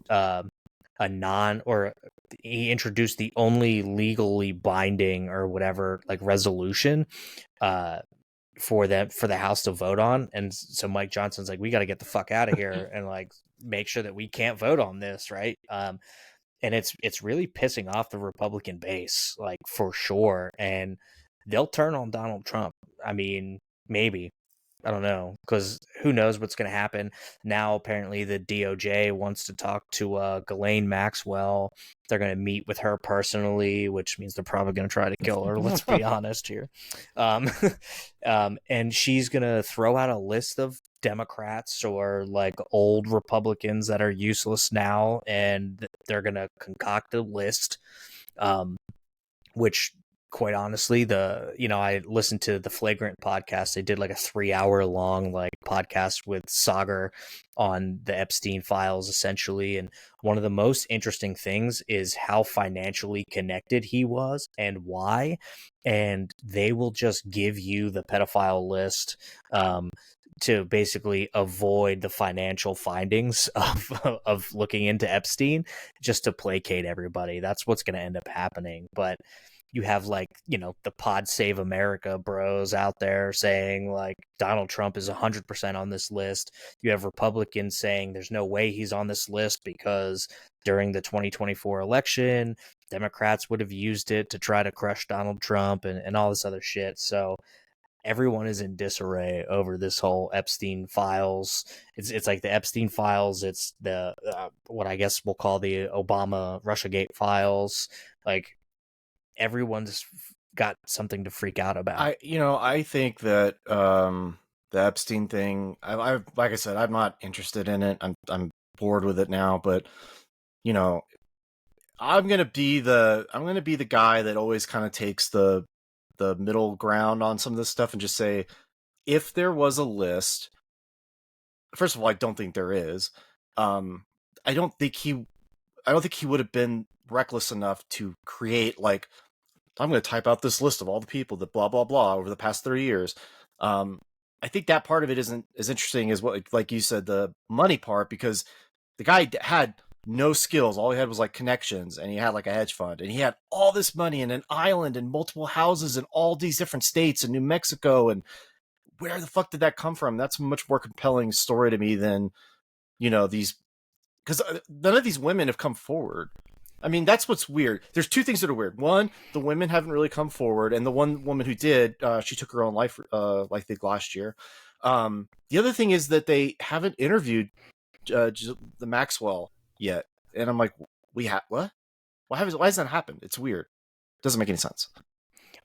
he introduced the only legally binding or whatever like resolution for the House to vote on, and so Mike Johnson's like, we got to get the fuck out of here and like make sure that we can't vote on this, right? And it's really pissing off the Republican base, like for sure, and they'll turn on Donald Trump. I mean, maybe. I don't know, because who knows what's going to happen. Now, apparently, the DOJ wants to talk to Ghislaine Maxwell. They're going to meet with her personally, which means they're probably going to try to kill her. Let's be honest here. Um, and she's going to throw out a list of Democrats or like old Republicans that are useless now, and they're going to concoct a list, which quite honestly, I listened to the Flagrant podcast. They did like a 3-hour long like podcast with Sagar on the Epstein files essentially. And one of the most interesting things is how financially connected he was and why. And they will just give you the pedophile list, to basically avoid the financial findings of looking into Epstein, just to placate everybody. That's what's going to end up happening. But you have like, the Pod Save America bros out there saying like Donald Trump is 100% on this list. You have Republicans saying there's no way he's on this list because during the 2024 election, Democrats would have used it to try to crush Donald Trump and all this other shit. So everyone is in disarray over this whole Epstein files. It's like the Epstein files. It's the what I guess we'll call the Obama Russiagate files. Like everyone's got something to freak out about. I think that the Epstein thing. I like I said, I'm not interested in it. I'm bored with it now. But I'm gonna be the guy that always kind of takes the middle ground on some of this stuff and just say, if there was a list. First of all, I don't think there is. I don't think he would have been reckless enough to create like, I'm going to type out this list of all the people that blah blah blah over the past 30 years. I think that part of it isn't as interesting as what, like you said, the money part, because the guy had no skills. All he had was like connections, and he had like a hedge fund, and he had all this money in an island and multiple houses in all these different states and New Mexico. And where the fuck did that come from? That's a much more compelling story to me than these, because none of these women have come forward. I mean, that's what's weird. There's two things that are weird. One, the women haven't really come forward, and the one woman who did, she took her own life, I think last year. The other thing is that they haven't interviewed the Maxwell yet, and I'm like, what? Why has that happened? It's weird. Doesn't make any sense.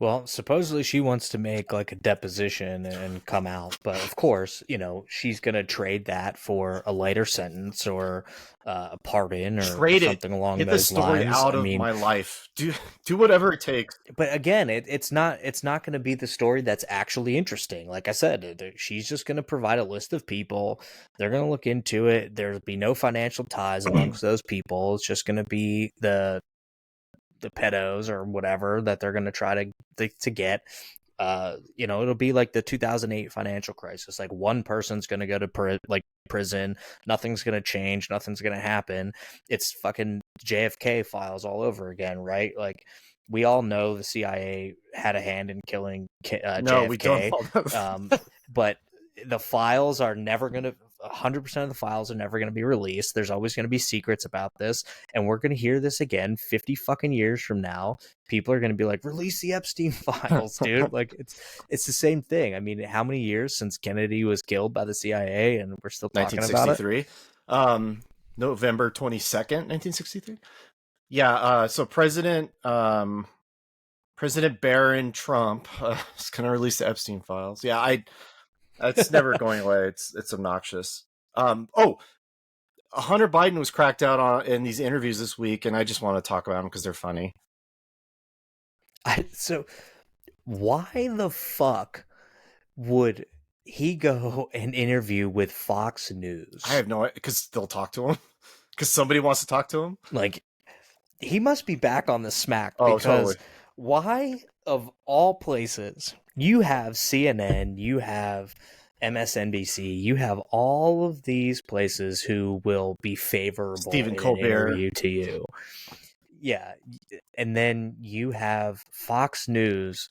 Well, supposedly she wants to make like a deposition and come out, but of course, she's gonna trade that for a lighter sentence or a pardon or Trade it. something along Get those the story lines. out of my life. Do whatever it takes. But again, it's not going to be the story that's actually interesting. Like I said, she's just going to provide a list of people. They're going to look into it. There'll be no financial ties amongst those people. It's just going to be the pedos or whatever that they're going to try to get. It'll be like the 2008 financial crisis. Like one person's going to go to prison. Nothing's going to change. Nothing's going to happen. It's fucking JFK files all over again, right? Like, we all know the CIA had a hand in killing No, we don't JFK, all know that. but the files are never going to 100% of the files are never going to be released. There's always going to be secrets about this, and we're going to hear this again 50 fucking years from now. People are going to be like, release the Epstein files, dude. Like, it's the same thing. I mean, how many years since Kennedy was killed by the CIA and we're still talking about it? 1963. November 22nd, 1963. Yeah, so President Barron Trump is going to release the Epstein files. Yeah, it's never going away. It's obnoxious. Hunter Biden was cracked out on in these interviews this week, and I just want to talk about them because they're funny. So why the fuck would he go and interview with Fox News? I have no idea, because they'll talk to him. Because somebody wants to talk to him. Like, he must be back on the smack, Oh, because totally. why, of all places, you have CNN, you have MSNBC, you have all of these places who will be favorable Stephen in Colbert. an interview to you. Yeah, and then you have Fox News,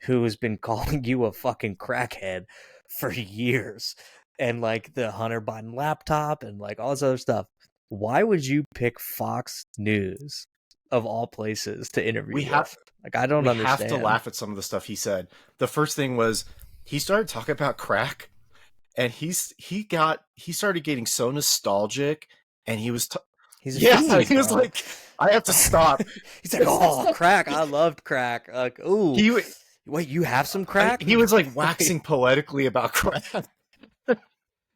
who has been calling you a fucking crackhead for years, and like the Hunter Biden laptop and like all this other stuff. Why would you pick Fox News of all places to interview with? Like, I don't understand. We have to laugh at some of the stuff he said. The first thing was he started talking about crack, and he started getting so nostalgic, and he was he's a fiend, he was bro. like, I have to stop. He's like, oh, crack! I loved crack. Like, ooh, wait, you have some crack? He was like waxing poetically about crack.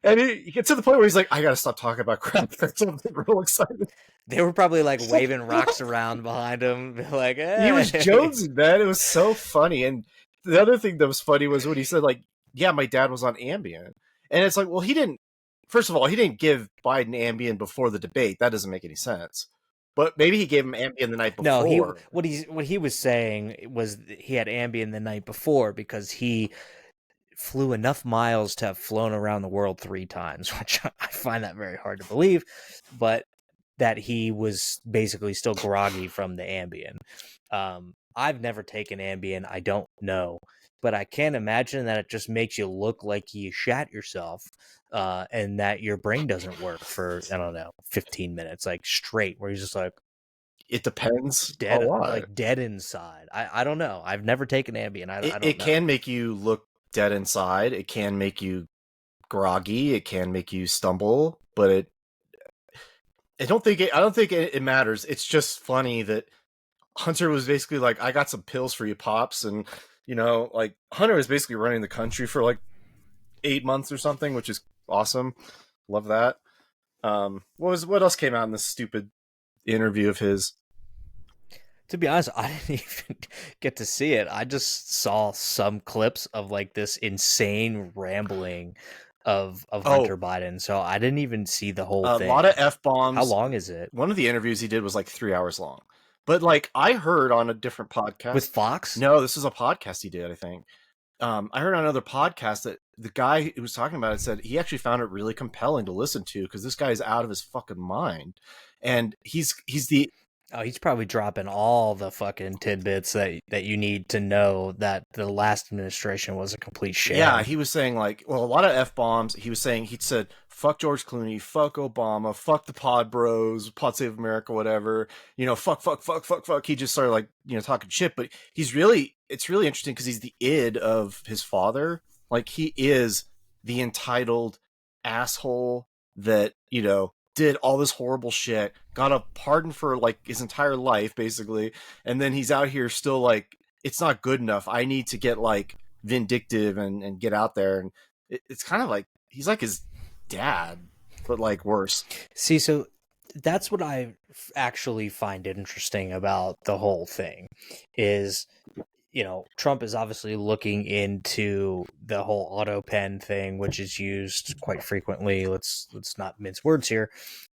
And he gets to the point where he's like, I gotta stop talking about crap. I'm real excited. They were probably like waving rocks around behind him. Like, hey. He was jonesing, man. It was so funny. And the other thing that was funny was when he said, like, yeah, my dad was on Ambien. And it's like, well, first of all, he didn't give Biden Ambien before the debate. That doesn't make any sense. But maybe he gave him Ambien the night before. No, what he was saying was he had Ambien the night before because he flew enough miles to have flown around the world 3 times, which I find that very hard to believe, but that he was basically still groggy from the Ambien. I've never taken Ambien. I don't know, but I can't imagine that it just makes you look like you shat yourself, and that your brain doesn't work for, I don't know, 15 minutes, like straight, where you're just like, it depends dead, a lot. like dead inside. I don't know. I've never taken Ambien. I don't know. It can make you look dead inside. It can make you groggy. It can make you stumble, but I don't think it matters. It's just funny that Hunter was basically like, I got some pills for you, pops. And, like, Hunter was basically running the country for like 8 months or something, which is awesome. Love that. What else came out in this stupid interview of his? To be honest, I didn't even get to see it. I just saw some clips of like this insane rambling of Hunter Biden. So I didn't even see the whole thing. A lot of F-bombs. How long is it? One of the interviews he did was like 3 hours long. But like, I heard on a different podcast. With Fox? No, this is a podcast he did, I think. I heard on another podcast that the guy who was talking about it said he actually found it really compelling to listen to because this guy is out of his fucking mind. And he's probably dropping all the fucking tidbits that you need to know that the last administration was a complete sham. Yeah, he was saying like, well, a lot of F-bombs. He said, fuck George Clooney, fuck Obama, fuck the pod bros, Pod Save America, whatever. Fuck. He just started like, talking shit. But it's really interesting because he's the id of his father. Like, he is the entitled asshole that, did all this horrible shit, got a pardon for like his entire life, basically, and then he's out here still like, it's not good enough. I need to get like vindictive and get out there, and it's kind of like he's like his dad, but like worse. See, so that's what I actually find interesting about the whole thing is, Trump is obviously looking into the whole auto pen thing, which is used quite frequently. Let's not mince words here.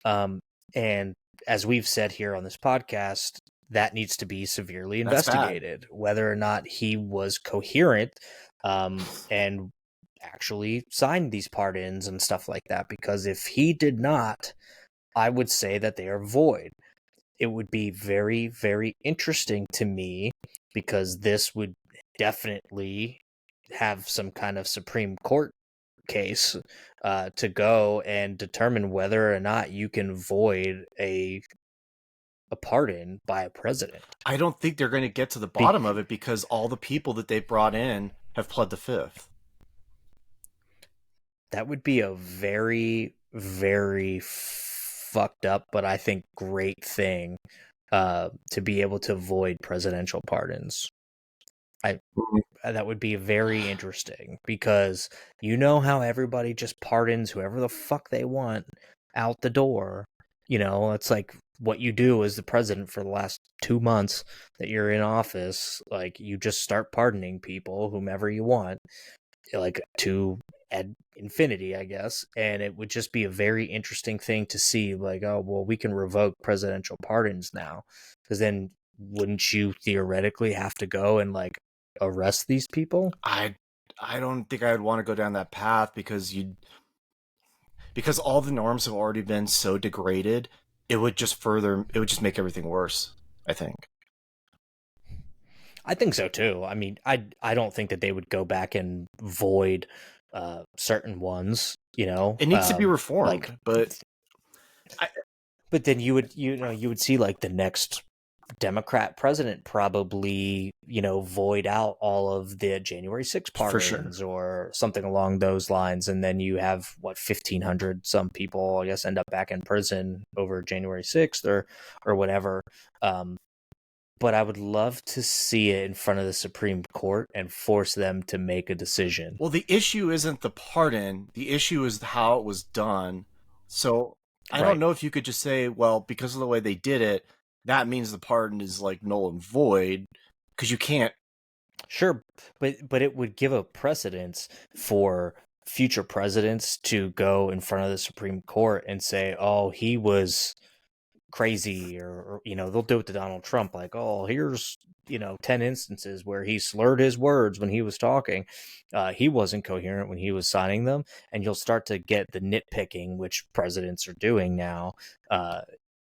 And as we've said here on this podcast, that needs to be severely investigated, whether or not he was coherent, and actually signed these pardons and stuff like that. Because if he did not, I would say that they are void. it would be very, very interesting to me, because this would definitely have some kind of Supreme Court case to go and determine whether or not you can void a pardon by a president. I don't think they're going to get to the Be- bottom of it because all the people that they brought in have pled the fifth. that would be a very, very fucked up, but I think great thing to be able to void presidential pardons. I That would be very interesting, because you know how everybody just pardons whoever the fuck they want out the door. It's like what you do as the president for the last 2 months that you're in office. Like, you just start pardoning people, whomever you want, like to ad infinity, I guess. And it would just be a very interesting thing to see, like, oh, well, we can revoke presidential pardons now, because then wouldn't you theoretically have to go and like arrest these people? I don't think I'd want to go down that path because all the norms have already been so degraded. It would just make everything worse, I think. I think so too. I mean, I don't think that they would go back and void certain ones, It needs to be like, reformed, but I, but then you would see like the next Democrat president probably, void out all of the January 6th for sure. pardons or something along those lines. And then you have, 1,500 some people, I guess, end up back in prison over January 6th or whatever. But I would love to see it in front of the Supreme Court and force them to make a decision. Well, the issue isn't the pardon. The issue is how it was done. So I don't Right. know if you could just say, well, because of the way they did it, that means the pardon is like null and void because you can't. Sure, but it would give a precedence for future presidents to go in front of the Supreme Court and say, "Oh, he was crazy," or they'll do it to Donald Trump, like, "Oh, here's 10 instances where he slurred his words when he was talking. He wasn't coherent when he was signing them," and you'll start to get the nitpicking, which presidents are doing now,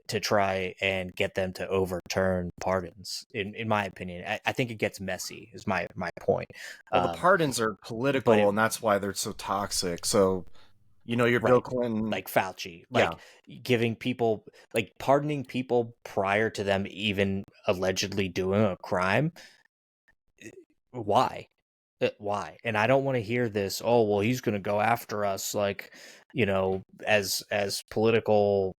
to try and get them to overturn pardons. In my opinion, I think it gets messy. Is my point. Well, the Um, pardons are but political, and that's why they're so toxic. So, your Bill right, Clinton. like Fauci, Yeah, like giving people, like pardoning people prior to them even allegedly doing a crime. Why? Why? And I don't want to hear this. Oh, well, he's going to go after us, like, as political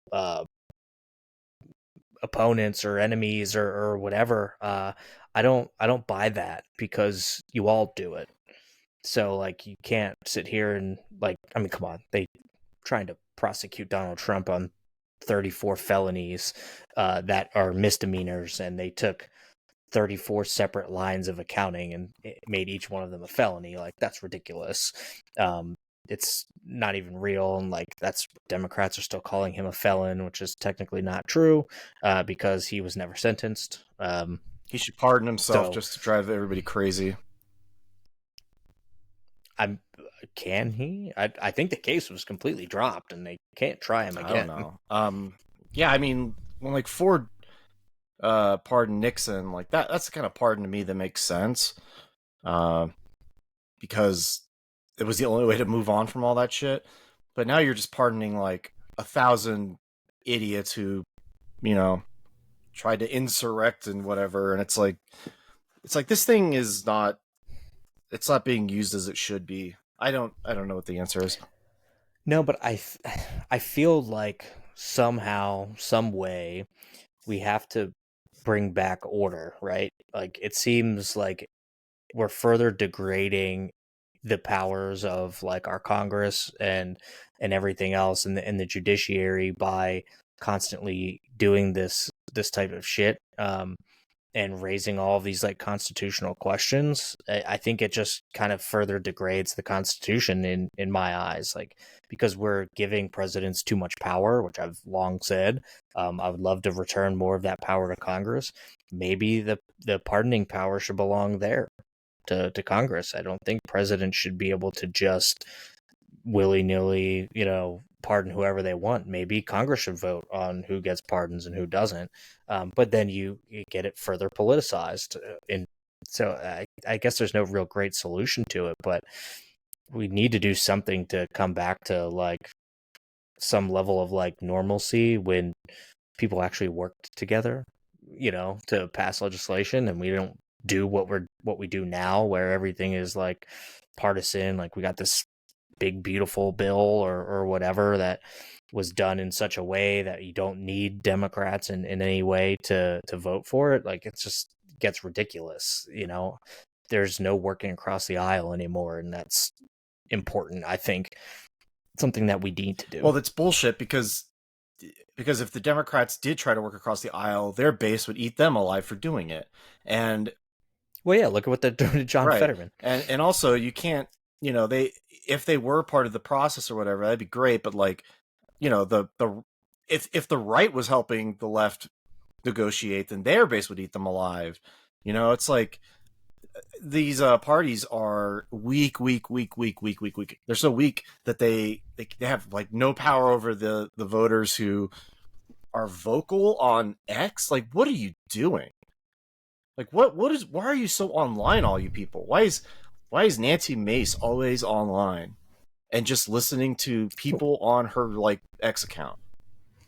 opponents or enemies or whatever. I don't buy that, because you all do it. So like, you can't sit here and, like, I mean, come on, they trying to prosecute Donald Trump on 34 felonies that are misdemeanors, and they took 34 separate lines of accounting and it made each one of them a felony. Like, that's ridiculous. It's not even real, and like, that's, Democrats are still calling him a felon, which is technically not true, because he was never sentenced. he should pardon himself So just to drive everybody crazy. I'm can he? I think the case was completely dropped, and they can't try him I don't again. know. Yeah, I mean, when like Ford pardon Nixon, like that's the kind of pardon to me that makes sense. Uh, because it was the only way to move on from all that shit. But now you're just pardoning like 1,000 idiots who, you know, tried to insurrect and whatever, and it's like this thing is not it's not being used as it should be. I don't know what the answer is. No, but I feel like somehow, some way, we have to bring back order, right? Like, it seems like we're further degrading the powers of like our Congress and everything else, and the judiciary, by constantly doing this type of shit, and raising all of these like constitutional questions. I think it just kind of further degrades the Constitution in my eyes, like, because we're giving presidents too much power, which I've long said. I would love to return more of that power to Congress. Maybe the pardoning power should belong there, to Congress. I don't think presidents should be able to just willy-nilly, pardon whoever they want. Maybe Congress should vote on who gets pardons and who doesn't. But then you get it further politicized. And so I guess there's no real great solution to it, but we need to do something to come back to like some level of like normalcy when people actually worked together, to pass legislation, and we don't do what we do now, where everything is like partisan. Like we got this big beautiful bill or whatever that was done in such a way that you don't need Democrats in any way to vote for it. Like it just gets ridiculous. There's no working across the aisle anymore, and that's important. I think something that we need to do. Well, that's bullshit because if the Democrats did try to work across the aisle, their base would eat them alive for doing it. And well, yeah, look at what they're doing to John Fetterman. And also you can't, if they were part of the process or whatever, that'd be great. But like, if the right was helping the left negotiate, then their base would eat them alive. It's like these parties are weak. They're so weak that they have like no power over the voters who are vocal on X. Like, what are you doing? Like, why are you so online, all you people? Why is Nancy Mace always online and just listening to people on her like X account?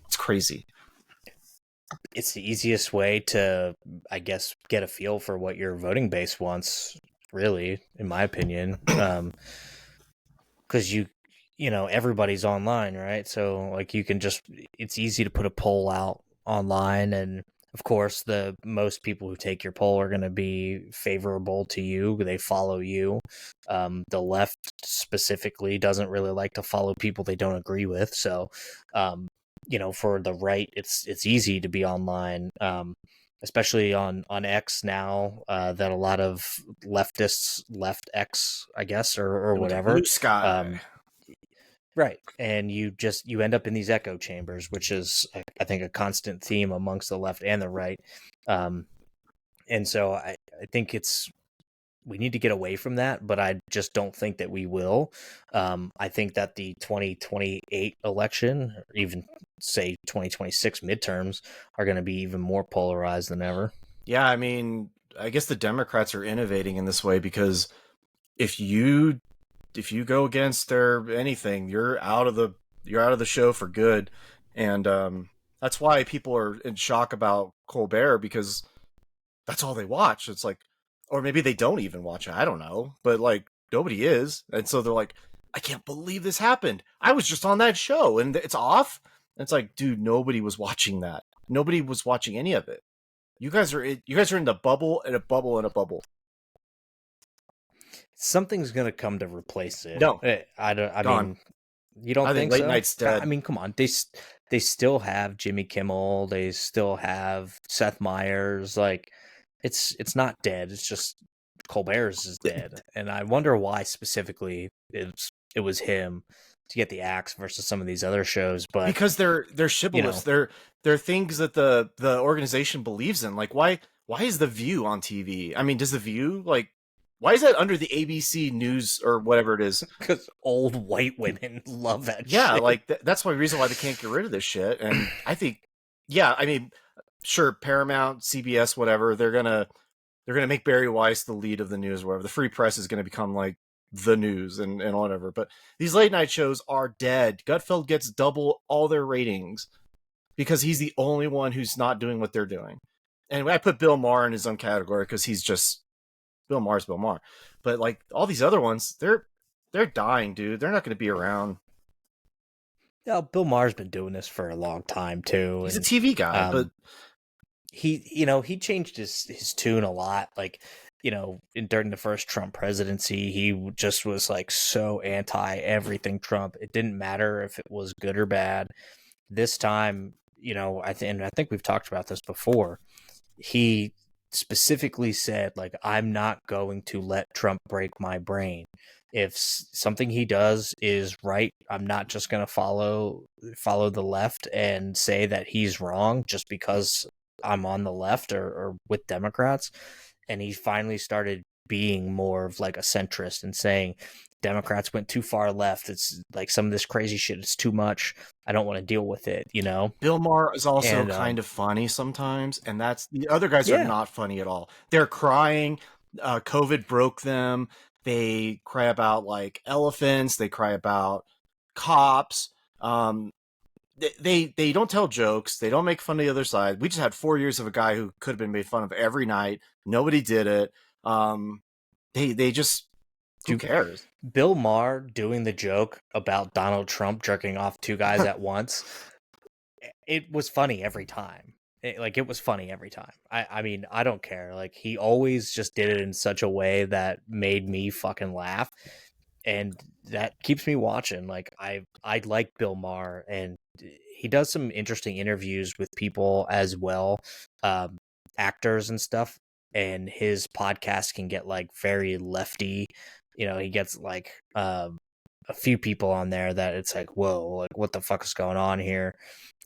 It's crazy. It's the easiest way to, I guess, get a feel for what your voting base wants, really, in my opinion. Because everybody's online, right? So like it's easy to put a poll out online, and of course the most people who take your poll are going to be favorable to you. They follow you. The left specifically doesn't really like to follow people they don't agree with. So, for the right, it's easy to be online, especially on X now, that a lot of leftists left X, I guess, or whatever. Blue sky. Right. And you end up in these echo chambers, which is, I think, a constant theme amongst the left and the right. And so I think we need to get away from that, but I just don't think that we will. I think that the 2028 election, or even say 2026 midterms, are going to be even more polarized than ever. Yeah, I mean, I guess the Democrats are innovating in this way because if you go against their anything, you're out of the show for good. And that's why people are in shock about Colbert, because that's all they watch. It's like, or maybe they don't even watch it. I don't know. But like nobody is. And so they're like, I can't believe this happened. I was just on that show and it's off. And it's like, dude, nobody was watching that. Nobody was watching any of it. You guys are in the bubble and a bubble and a bubble. Something's gonna come to replace it. No, I mean, you don't think late so? night's dead. I mean, come on. They still have Jimmy Kimmel. They still have Seth Meyers. Like, it's not dead. It's just Colbert's is dead. And I wonder why specifically it was him to get the axe versus some of these other shows. But because they're shibboleths. They're things that the organization believes in. Like, why is The View on TV? I mean, does The View like? Why is that under the ABC News or whatever it is? Because old white women love that shit. Yeah, like that's one reason why they can't get rid of this shit. And I think, yeah, I mean, sure, Paramount, CBS, whatever, they're gonna make Barry Weiss the lead of the news, or whatever. The Free Press is gonna become like the news and whatever. But these late night shows are dead. Gutfeld gets double all their ratings because he's the only one who's not doing what they're doing. And I put Bill Maher in his own category because he's just Bill Maher's Bill Maher. But like all these other ones, they're dying, dude. They're not going to be around. Yeah, Bill Maher's been doing this for a long time too. He's a TV guy, but he changed his tune a lot. Like, during the first Trump presidency, he just was like so anti everything Trump. It didn't matter if it was good or bad. This time, I think we've talked about this before. He specifically said, like, I'm not going to let Trump break my brain. If something he does is right, I'm not just going to follow the left and say that he's wrong just because I'm on the left or with Democrats. And he finally started being more of like a centrist and saying, Democrats went too far left. It's like some of this crazy shit is too much. I don't want to deal with it, you know? Bill Maher is also And kind of funny sometimes, and that's the other guys are yeah, not funny at all. They're crying. COVID broke them. They cry about like elephants. They cry about cops. They don't tell jokes. They don't make fun of the other side. We just had 4 years of a guy who could have been made fun of every night. Nobody did it. They just who cares? Bill Maher doing the joke about Donald Trump jerking off two guys at once. It was funny every time. It was funny every time. I mean, I don't care. Like, he always just did it in such a way that made me fucking laugh, and that keeps me watching. Like, I like Bill Maher, and he does some interesting interviews with people as well, actors and stuff. And his podcast can get like very lefty. You know, he gets like a few people on there that it's like, whoa, like what the fuck is going on here?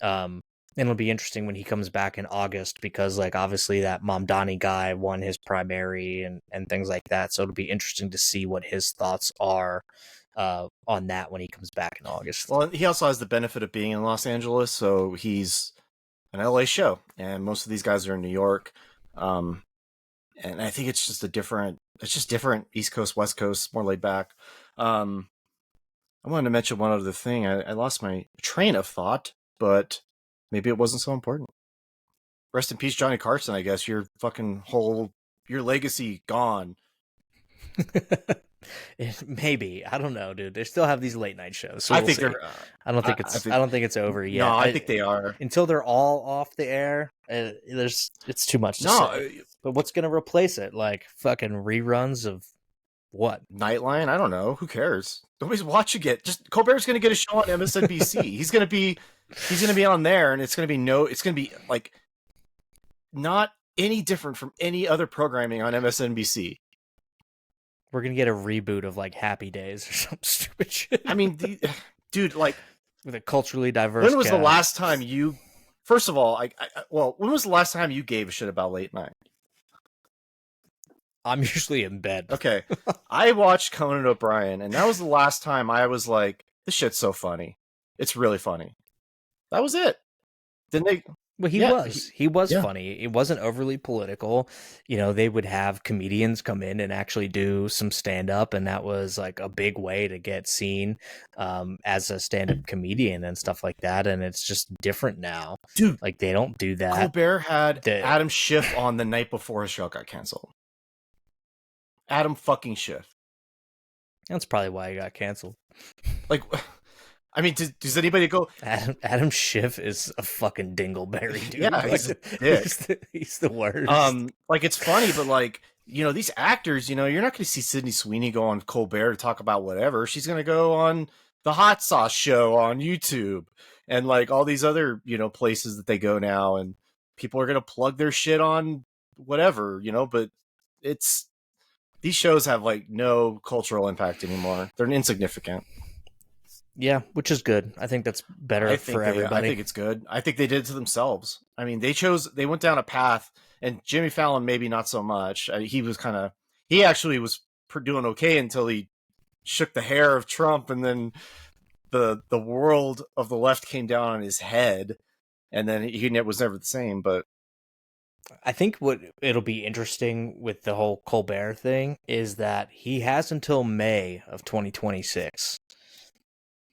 And it'll be interesting when he comes back in August, because like obviously that Mamdani guy won his primary and things like that. So it'll be interesting to see what his thoughts are on that when he comes back in August. Well, he also has the benefit of being in Los Angeles, so he's an LA show, and most of these guys are in New York. And I think it's just different East Coast, West Coast, more laid back. I wanted to mention one other thing. I lost my train of thought, but maybe it wasn't so important. Rest in peace, Johnny Carson. I guess your legacy gone. Maybe, I don't know, dude. They still have these late night shows, so I we'll think see. they're. I don't think it's over yet. No, I think they are until they're all off the air. It's too much to say. But what's gonna replace it? Like fucking reruns of what? Nightline? I don't know. Who cares? Nobody's watching it. Just Colbert's gonna get a show on MSNBC. He's gonna be on there, and it's gonna be like not any different from any other programming on MSNBC. We're gonna get a reboot of like Happy Days or some stupid shit. I mean, dude, like with a culturally diverse. When was the last time you? First of all, when was the last time you gave a shit about late night? I'm usually in bed. Okay, I watched Conan O'Brien, and that was the last time I was like, "This shit's so funny. It's really funny." That was it. Didn't they? Well, he was funny. It wasn't overly political. You know, they would have comedians come in and actually do some stand up, and that was like a big way to get seen as a stand up comedian and stuff like that. And it's just different now, dude. Like they don't do that. Colbert had Adam Schiff on the night before his show got canceled. Adam fucking Schiff. That's probably why he got canceled. Like. I mean, does anybody go? Adam Schiff is a fucking dingleberry, dude. Yeah, he's the worst. Like it's funny, but like these actors, you're not going to see Sydney Sweeney go on Colbert to talk about whatever. She's going to go on the Hot Sauce Show on YouTube and like all these other places that they go now, and people are going to plug their shit on whatever, But these shows have like no cultural impact anymore. They're insignificant. Yeah, which is good. I think that's better for everybody. I think it's good. I think they did it to themselves. I mean, they went down a path, and Jimmy Fallon maybe not so much. He actually was doing okay until he shook the hair of Trump, and then the world of the left came down on his head, and then he was never the same. But I think what it'll be interesting with the whole Colbert thing is that he has until May of 2026.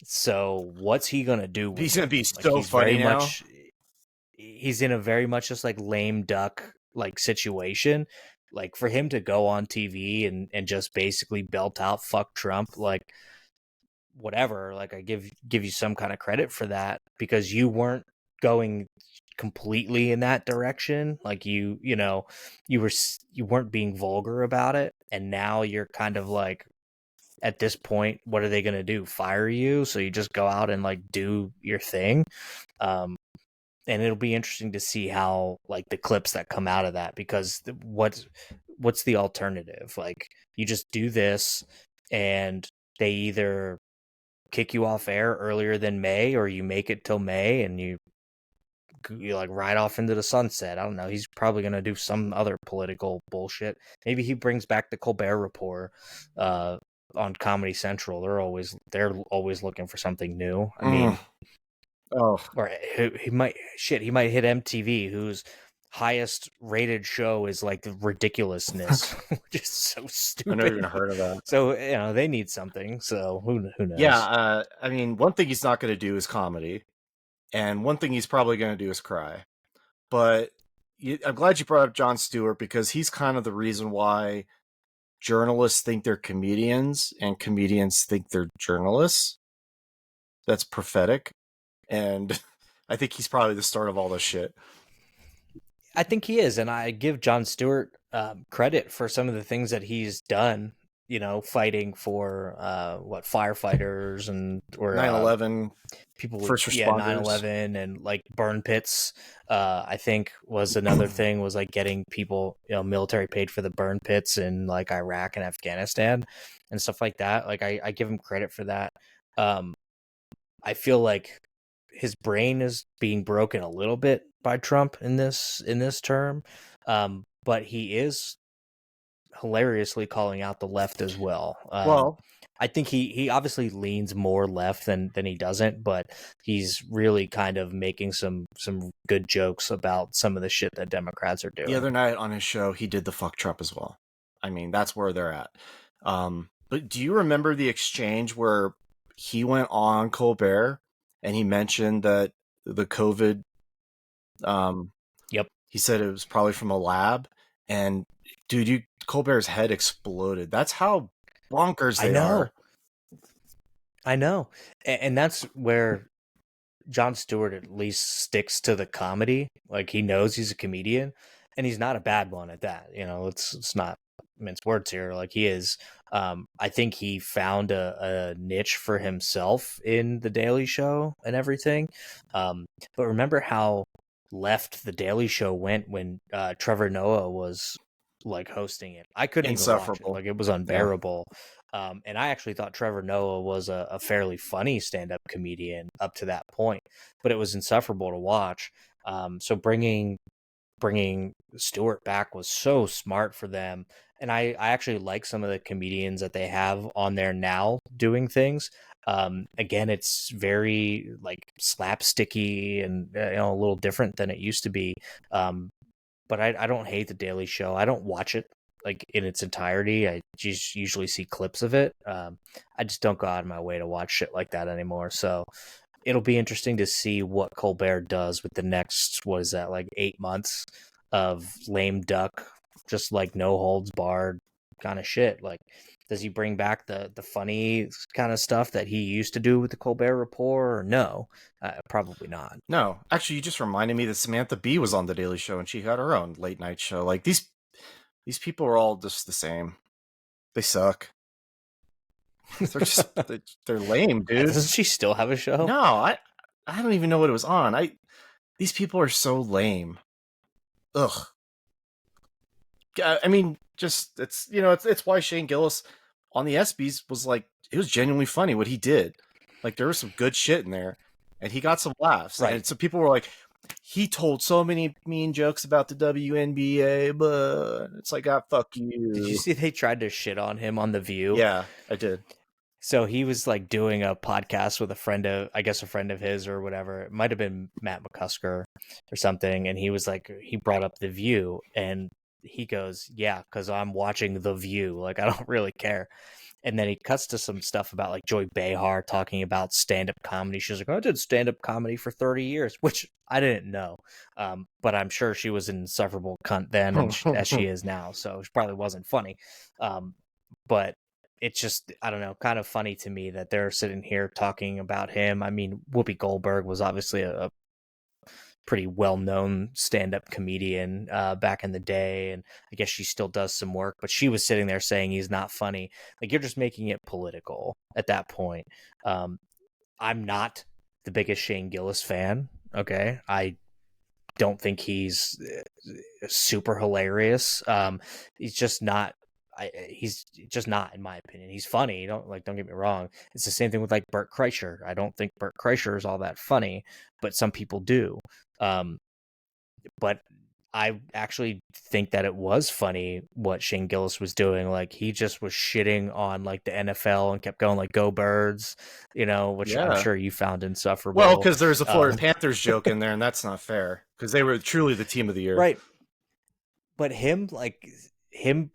So what's he gonna do? He's gonna be so funny now. He's in a very much just like lame duck like situation. Like for him to go on TV and just basically belt out "fuck Trump," like whatever. Like I give you some kind of credit for that, because you weren't going completely in that direction. Like you weren't being vulgar about it, and now you're kind of like, at this point, what are they going to do? Fire you? So you just go out and like do your thing. And it'll be interesting to see how like the clips that come out of that, because what's the alternative? Like you just do this and they either kick you off air earlier than May, or you make it till May and you like ride off into the sunset. I don't know. He's probably going to do some other political bullshit. Maybe he brings back the Colbert Report, on Comedy Central. They're always looking for something new. I Mm. mean, Oh, or he might hit MTV, whose highest rated show is like the ridiculousness, which is so I never stupid. even heard of that. So they need something. So who Yeah, knows? I mean, one thing he's not going to do is comedy, and one thing he's probably going to do is cry. But I'm glad you brought up Jon Stewart, because he's kind of the reason why journalists think they're comedians and comedians think they're journalists. That's prophetic, and I think he's probably the start of all this shit. I think he is, and I give Jon Stewart credit for some of the things that he's done. Fighting for firefighters and or 9/11, people with first 9/11 responders. and like burn pits. I think was another thing, was like getting people, military paid for the burn pits in like Iraq and Afghanistan and stuff like that. Like I give him credit for that. Um, I feel like his brain is being broken a little bit by Trump in this term, but he is hilariously calling out the left as well. Well, I think he obviously leans more left than he doesn't, but he's really kind of making some good jokes about some of the shit that Democrats are the doing. other night on his show, he did the fuck Trump as well. I mean, that's where they're at. But do you remember the exchange where he went on Colbert and he mentioned that the COVID, um, Yep, he said it was probably from a lab, and dude, Colbert's head exploded. That's how bonkers I they are. know, I know, and that's where Jon Stewart at least sticks to the comedy. Like he knows he's a comedian, and he's not a bad one at that. It's not mince words here. Like he is. I think he found a niche for himself in the Daily Show and everything. But remember how left the Daily Show went when Trevor Noah was like hosting it. I couldn't even watch it. Insufferable. Like it was Yeah. unbearable. And I actually thought Trevor Noah was a fairly funny stand-up comedian up to that point, but it was insufferable to watch. So bringing Stewart back was so smart for them, and I actually like some of the comedians that they have on there now doing things. Again, it's very like slapsticky and a little different than it used to be. But I don't hate the Daily Show. I don't watch it like in its entirety. I just usually see clips of it. I just don't go out of my way to watch shit like that anymore. So it'll be interesting to see what Colbert does with the next, what is that, like 8 months of lame duck, just like no holds barred kind of shit. Like, does he bring back the funny kind of stuff that he used to do with the Colbert Report, or no? Probably not. No, actually, you just reminded me that Samantha Bee was on the Daily Show and she had her own late night show. Like these people are all just the same. They suck. They're just they're lame, dude. Doesn't she still have a show? No, I don't even know what it was on. These people are so lame. Ugh. I mean, just it's why Shane Gillis on the ESPYS was like, it was genuinely funny what he did. Like there was some good shit in there, and he got some laughs. Right. And so people were like, he told so many mean jokes about the WNBA, but it's like, ah, fuck you. Did you see they tried to shit on him on The View? Yeah, I did. So he was like doing a podcast with a friend of his or whatever. It might have been Matt McCusker or something. And he was like, he brought up The View, and he goes, yeah, because I'm watching The View. Like, I don't really care. And then he cuts to some stuff about like Joy Behar talking about stand-up comedy. She was like, I did stand-up comedy for 30 years, which I didn't know. But I'm sure she was an insufferable cunt then, and as she is now. So it probably wasn't funny. But it's just, I don't know, kind of funny to me that they're sitting here talking about him. I mean, Whoopi Goldberg was obviously a pretty well-known stand-up comedian back in the day, and I guess she still does some work, but she was sitting there saying he's not funny. Like, you're just making it political at that point. I'm not the biggest Shane Gillis fan. Okay, I don't think he's super hilarious. He's just not. He's just not, in my opinion. He's funny. Don't get me wrong. It's the same thing with like Bert Kreischer. I don't think Bert Kreischer is all that funny, but some people do. Um, but I actually think that it was funny what Shane Gillis was doing. Like, he just was shitting on like the NFL and kept going like "Go Birds," which I'm Yeah. sure you found Well, insufferable. because there's a Florida Um, Panthers joke in there, and that's not fair because they were truly the team of the year. right, but him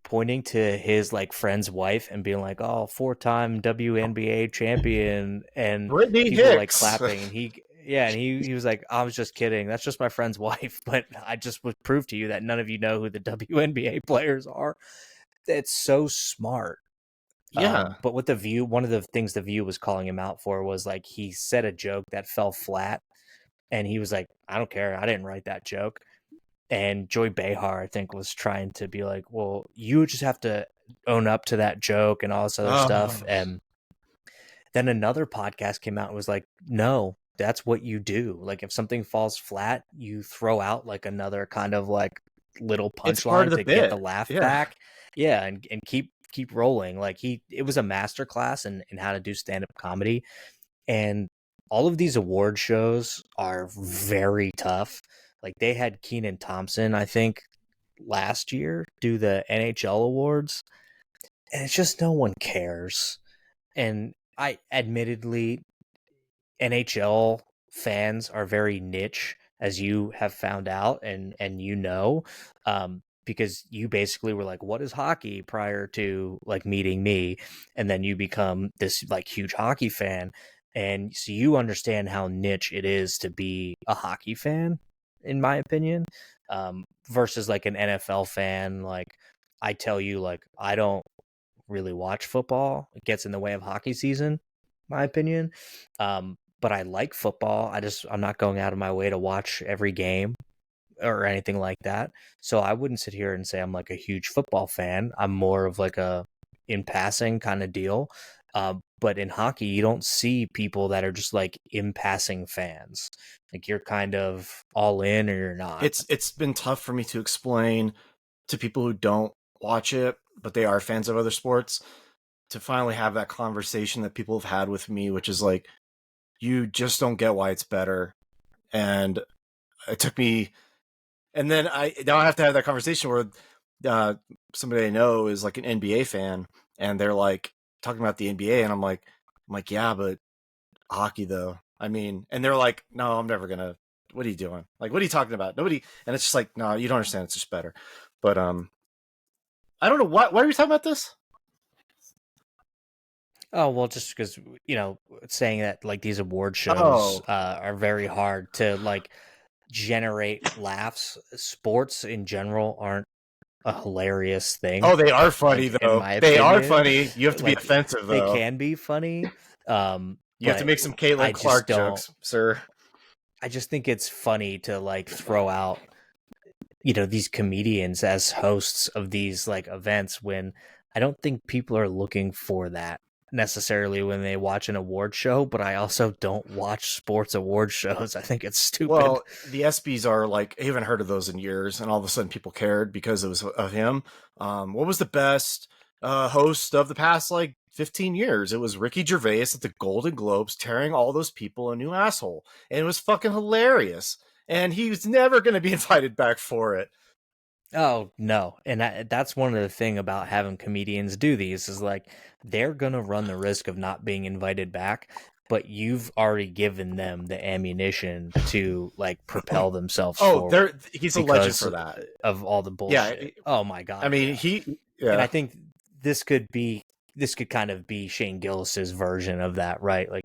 pointing to his like friend's wife and being like, "Oh, 4-time WNBA champion," and Brittany people like Hicks. clapping, and he was like, "I was just kidding. That's just my friend's wife." But I just would prove to you that none of you know who the WNBA players are. It's so smart. Yeah. But what one of the things the View was calling him out for was like he said a joke that fell flat, and he was like, "I don't care. I didn't write that joke." And Joy Behar, I think, was trying to be like, well, you just have to own up to that joke and all this other stuff. Oh, And then another podcast came out and was like, no, that's what you do. Like, if something falls flat, you throw out like another kind of like little it's part punchline of the to get the bit. laugh Yeah. back. Yeah, and keep rolling. Like, it was a master class in how to do stand-up comedy. And all of these award shows are very tough. Like, they had Keenan Thompson, I think, last year do the NHL awards, and it's just no one cares. And I admittedly, NHL fans are very niche, as you have found out, and because you basically were like, what is hockey, prior to like meeting me, and then you become this like huge hockey fan, and so you understand how niche it is to be a hockey fan, in my opinion, versus like an NFL fan. Like, I tell you, like, I don't really watch football. It gets in the way of hockey season, my opinion. But I like football. I'm not going out of my way to watch every game or anything like that. So I wouldn't sit here and say I'm like a huge football fan. I'm more of like a in passing kind of deal. But in hockey, you don't see people that are just like in passing fans. Like, you're kind of all in or you're not. It's been tough for me to explain to people who don't watch it, but they are fans of other sports, to finally have that conversation that people have had with me, which is like, you just don't get why it's better. And it took me, and then I now I have to have that conversation where somebody I know is like an NBA fan, and they're like talking about the NBA, and I'm like, yeah, but hockey though. I mean, and they're like, no, I'm never gonna. What are you doing? Like, what are you talking about? Nobody. And it's just like, no, you don't understand. It's just better. But I don't know why are we talking about this? Oh, well, just because, saying that like these award shows Oh, are very hard to like generate laughs. Sports in general aren't a hilarious thing, oh, they are funny like, in though. my They are opinion. funny. You have to be Like, offensive they though. can be funny, You have to but make some Caitlin I just Clark don't. jokes, sir. I just think it's funny to like throw out, these comedians as hosts of these like events, when I don't think people are looking for that necessarily when they watch an award show. But I also don't watch sports award shows. I think it's stupid. Well, the ESPYS are like, I haven't heard of those in years, and all of a sudden people cared because it was of him. What was the best host of the past like 15 years? It was Ricky Gervais at the Golden Globes tearing all those people a new asshole. And it was fucking hilarious. And he was never going to be invited back for it. Oh no, and that's one of the thing about having comedians do these is like, they're gonna run the risk of not being invited back, but you've already given them the ammunition to like propel themselves Oh, forward he's a legend because for that. of all the Yeah. bullshit. Oh my I god, mean, yeah. And I yeah. think this could kind of be Shane Gillis's version of that, right? Like,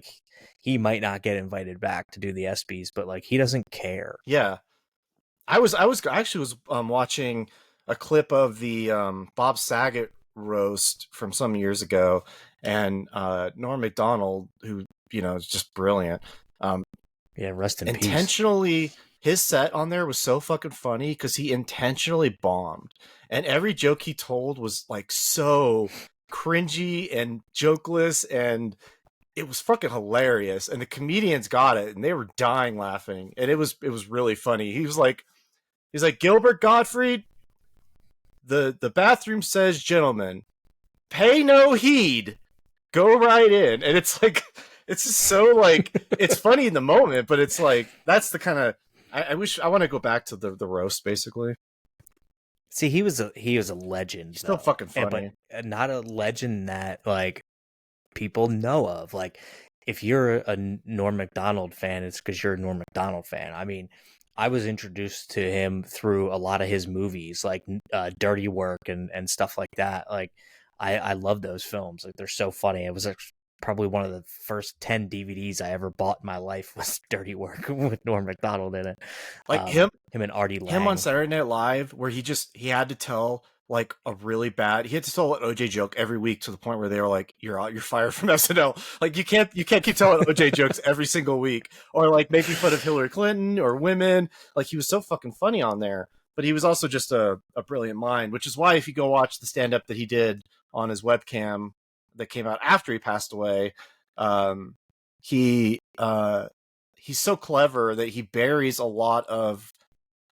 he might not get invited back to do the ESPYS, but like, he doesn't care. Yeah. I actually was watching a clip of the Bob Saget roast from some years ago, and Norm Macdonald, who is just brilliant, um, Yeah, rest in peace. intentionally, his set on there was so fucking funny because he intentionally bombed, and every joke he told was like so cringy and jokeless, and it was fucking hilarious, and the comedians got it, and they were dying laughing, and it was really funny. He's like, Gilbert Gottfried, the bathroom says gentlemen, pay no heed, go right in. And it's like, it's just so like, it's funny in the moment, but it's like, that's the kind of I want to go back to the roast basically. See, he was a legend He's still though, fucking but funny. not a legend that like people know of. Like, if you're a Norm Macdonald fan, it's because you're a Norm Macdonald fan. I mean, I was introduced to him through a lot of his movies, like Dirty Work and stuff like that. Like, I love those films. Like, they're so funny. It was probably one of the first 10 DVDs I ever bought in my life was Dirty Work with Norm Macdonald in it. Like Him and Artie him on Lang. Saturday Night Live, where he had to tell like a really bad, he had to tell an OJ joke every week to the point where they were like, "You're out, you're fired from SNL." Like you can't keep telling OJ jokes every single week, or like making fun of Hillary Clinton or women. Like he was so fucking funny on there, but he was also just a brilliant mind, which is why if you go watch the stand up that he did on his webcam that came out after he passed away, um, he he's so clever that he buries a lot of,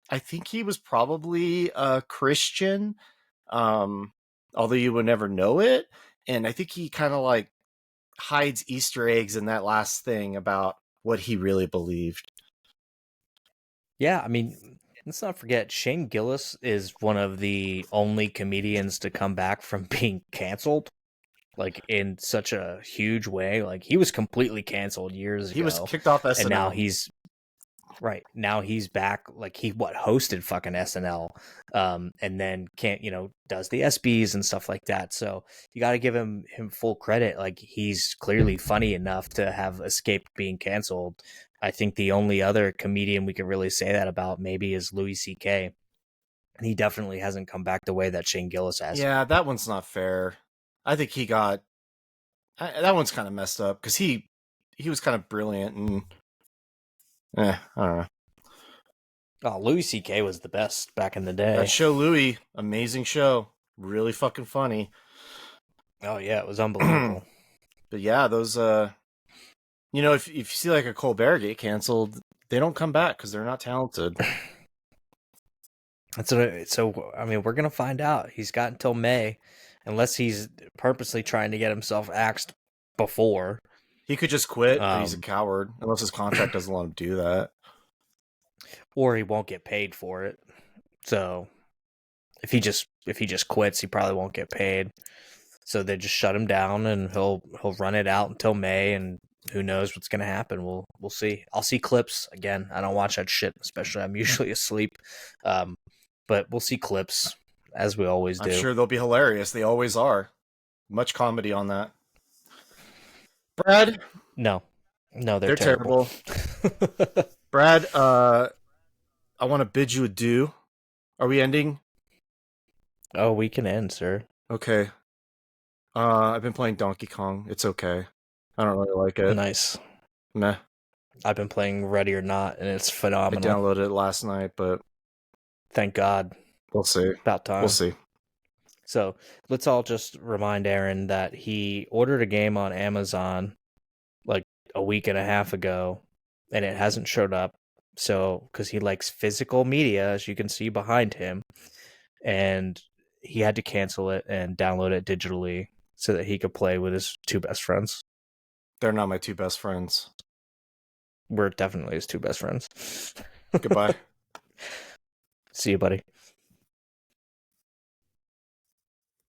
I think he was probably a Christian, um, although you would never know it. And I think he kind of like hides Easter eggs in that last thing about what he really believed. Yeah, I mean, let's not forget Shane Gillis is one of the only comedians to come back from being canceled, like in such a huge way. Like, he was completely canceled years He was ago, kicked off and now SNL. he's now he's back. Like, he hosted fucking SNL, and then can't does the SBs and stuff like that. So you got to give him full credit. Like, he's clearly funny enough to have escaped being canceled. I think the only other comedian we could really say that about maybe is Louis C.K. And he definitely hasn't come back the way that Shane Gillis has. Yeah, that one's not fair. I think he got that one's kind of messed up because he was kind of brilliant and I don't know. Oh, Louis C.K. was the best back in the That day. show, Louis, amazing show, really fucking funny. Oh yeah, it was unbelievable. But yeah, those if you see like a Colbert get canceled, they don't come back because they're not talented. So I mean, we're gonna find out. He's got until May, unless he's purposely trying to get himself axed before. He could just quit, but he's a Um, coward unless his contract doesn't let him do that. or he won't get paid for it. So if he just quits, he probably won't get paid. So they just shut him down, and he'll run it out until May, and who knows what's gonna happen. We'll see. I'll see clips again. I don't watch that shit, especially I'm usually asleep. But we'll see clips as we always I'm do. sure they'll be hilarious. They always are. Much comedy on that. Brad, No, they're they're terrible. terrible. Brad, I want to bid you adieu. Are we ending? Oh, we can end, sir. Okay. I've been playing Donkey Kong. It's okay. I don't really like it. Nice. Meh. I've been playing Ready or Not, and it's I phenomenal. downloaded it last night, but Thank God. we'll see. About time. We'll see. So let's all just remind Aaron that he ordered a game on Amazon like a week and a half ago, and it hasn't showed up. So, because he likes physical media, as you can see behind him, and he had to cancel it and download it digitally so that he could play with his two best friends. They're not my two best friends. We're definitely his two best friends. Goodbye. See you, buddy.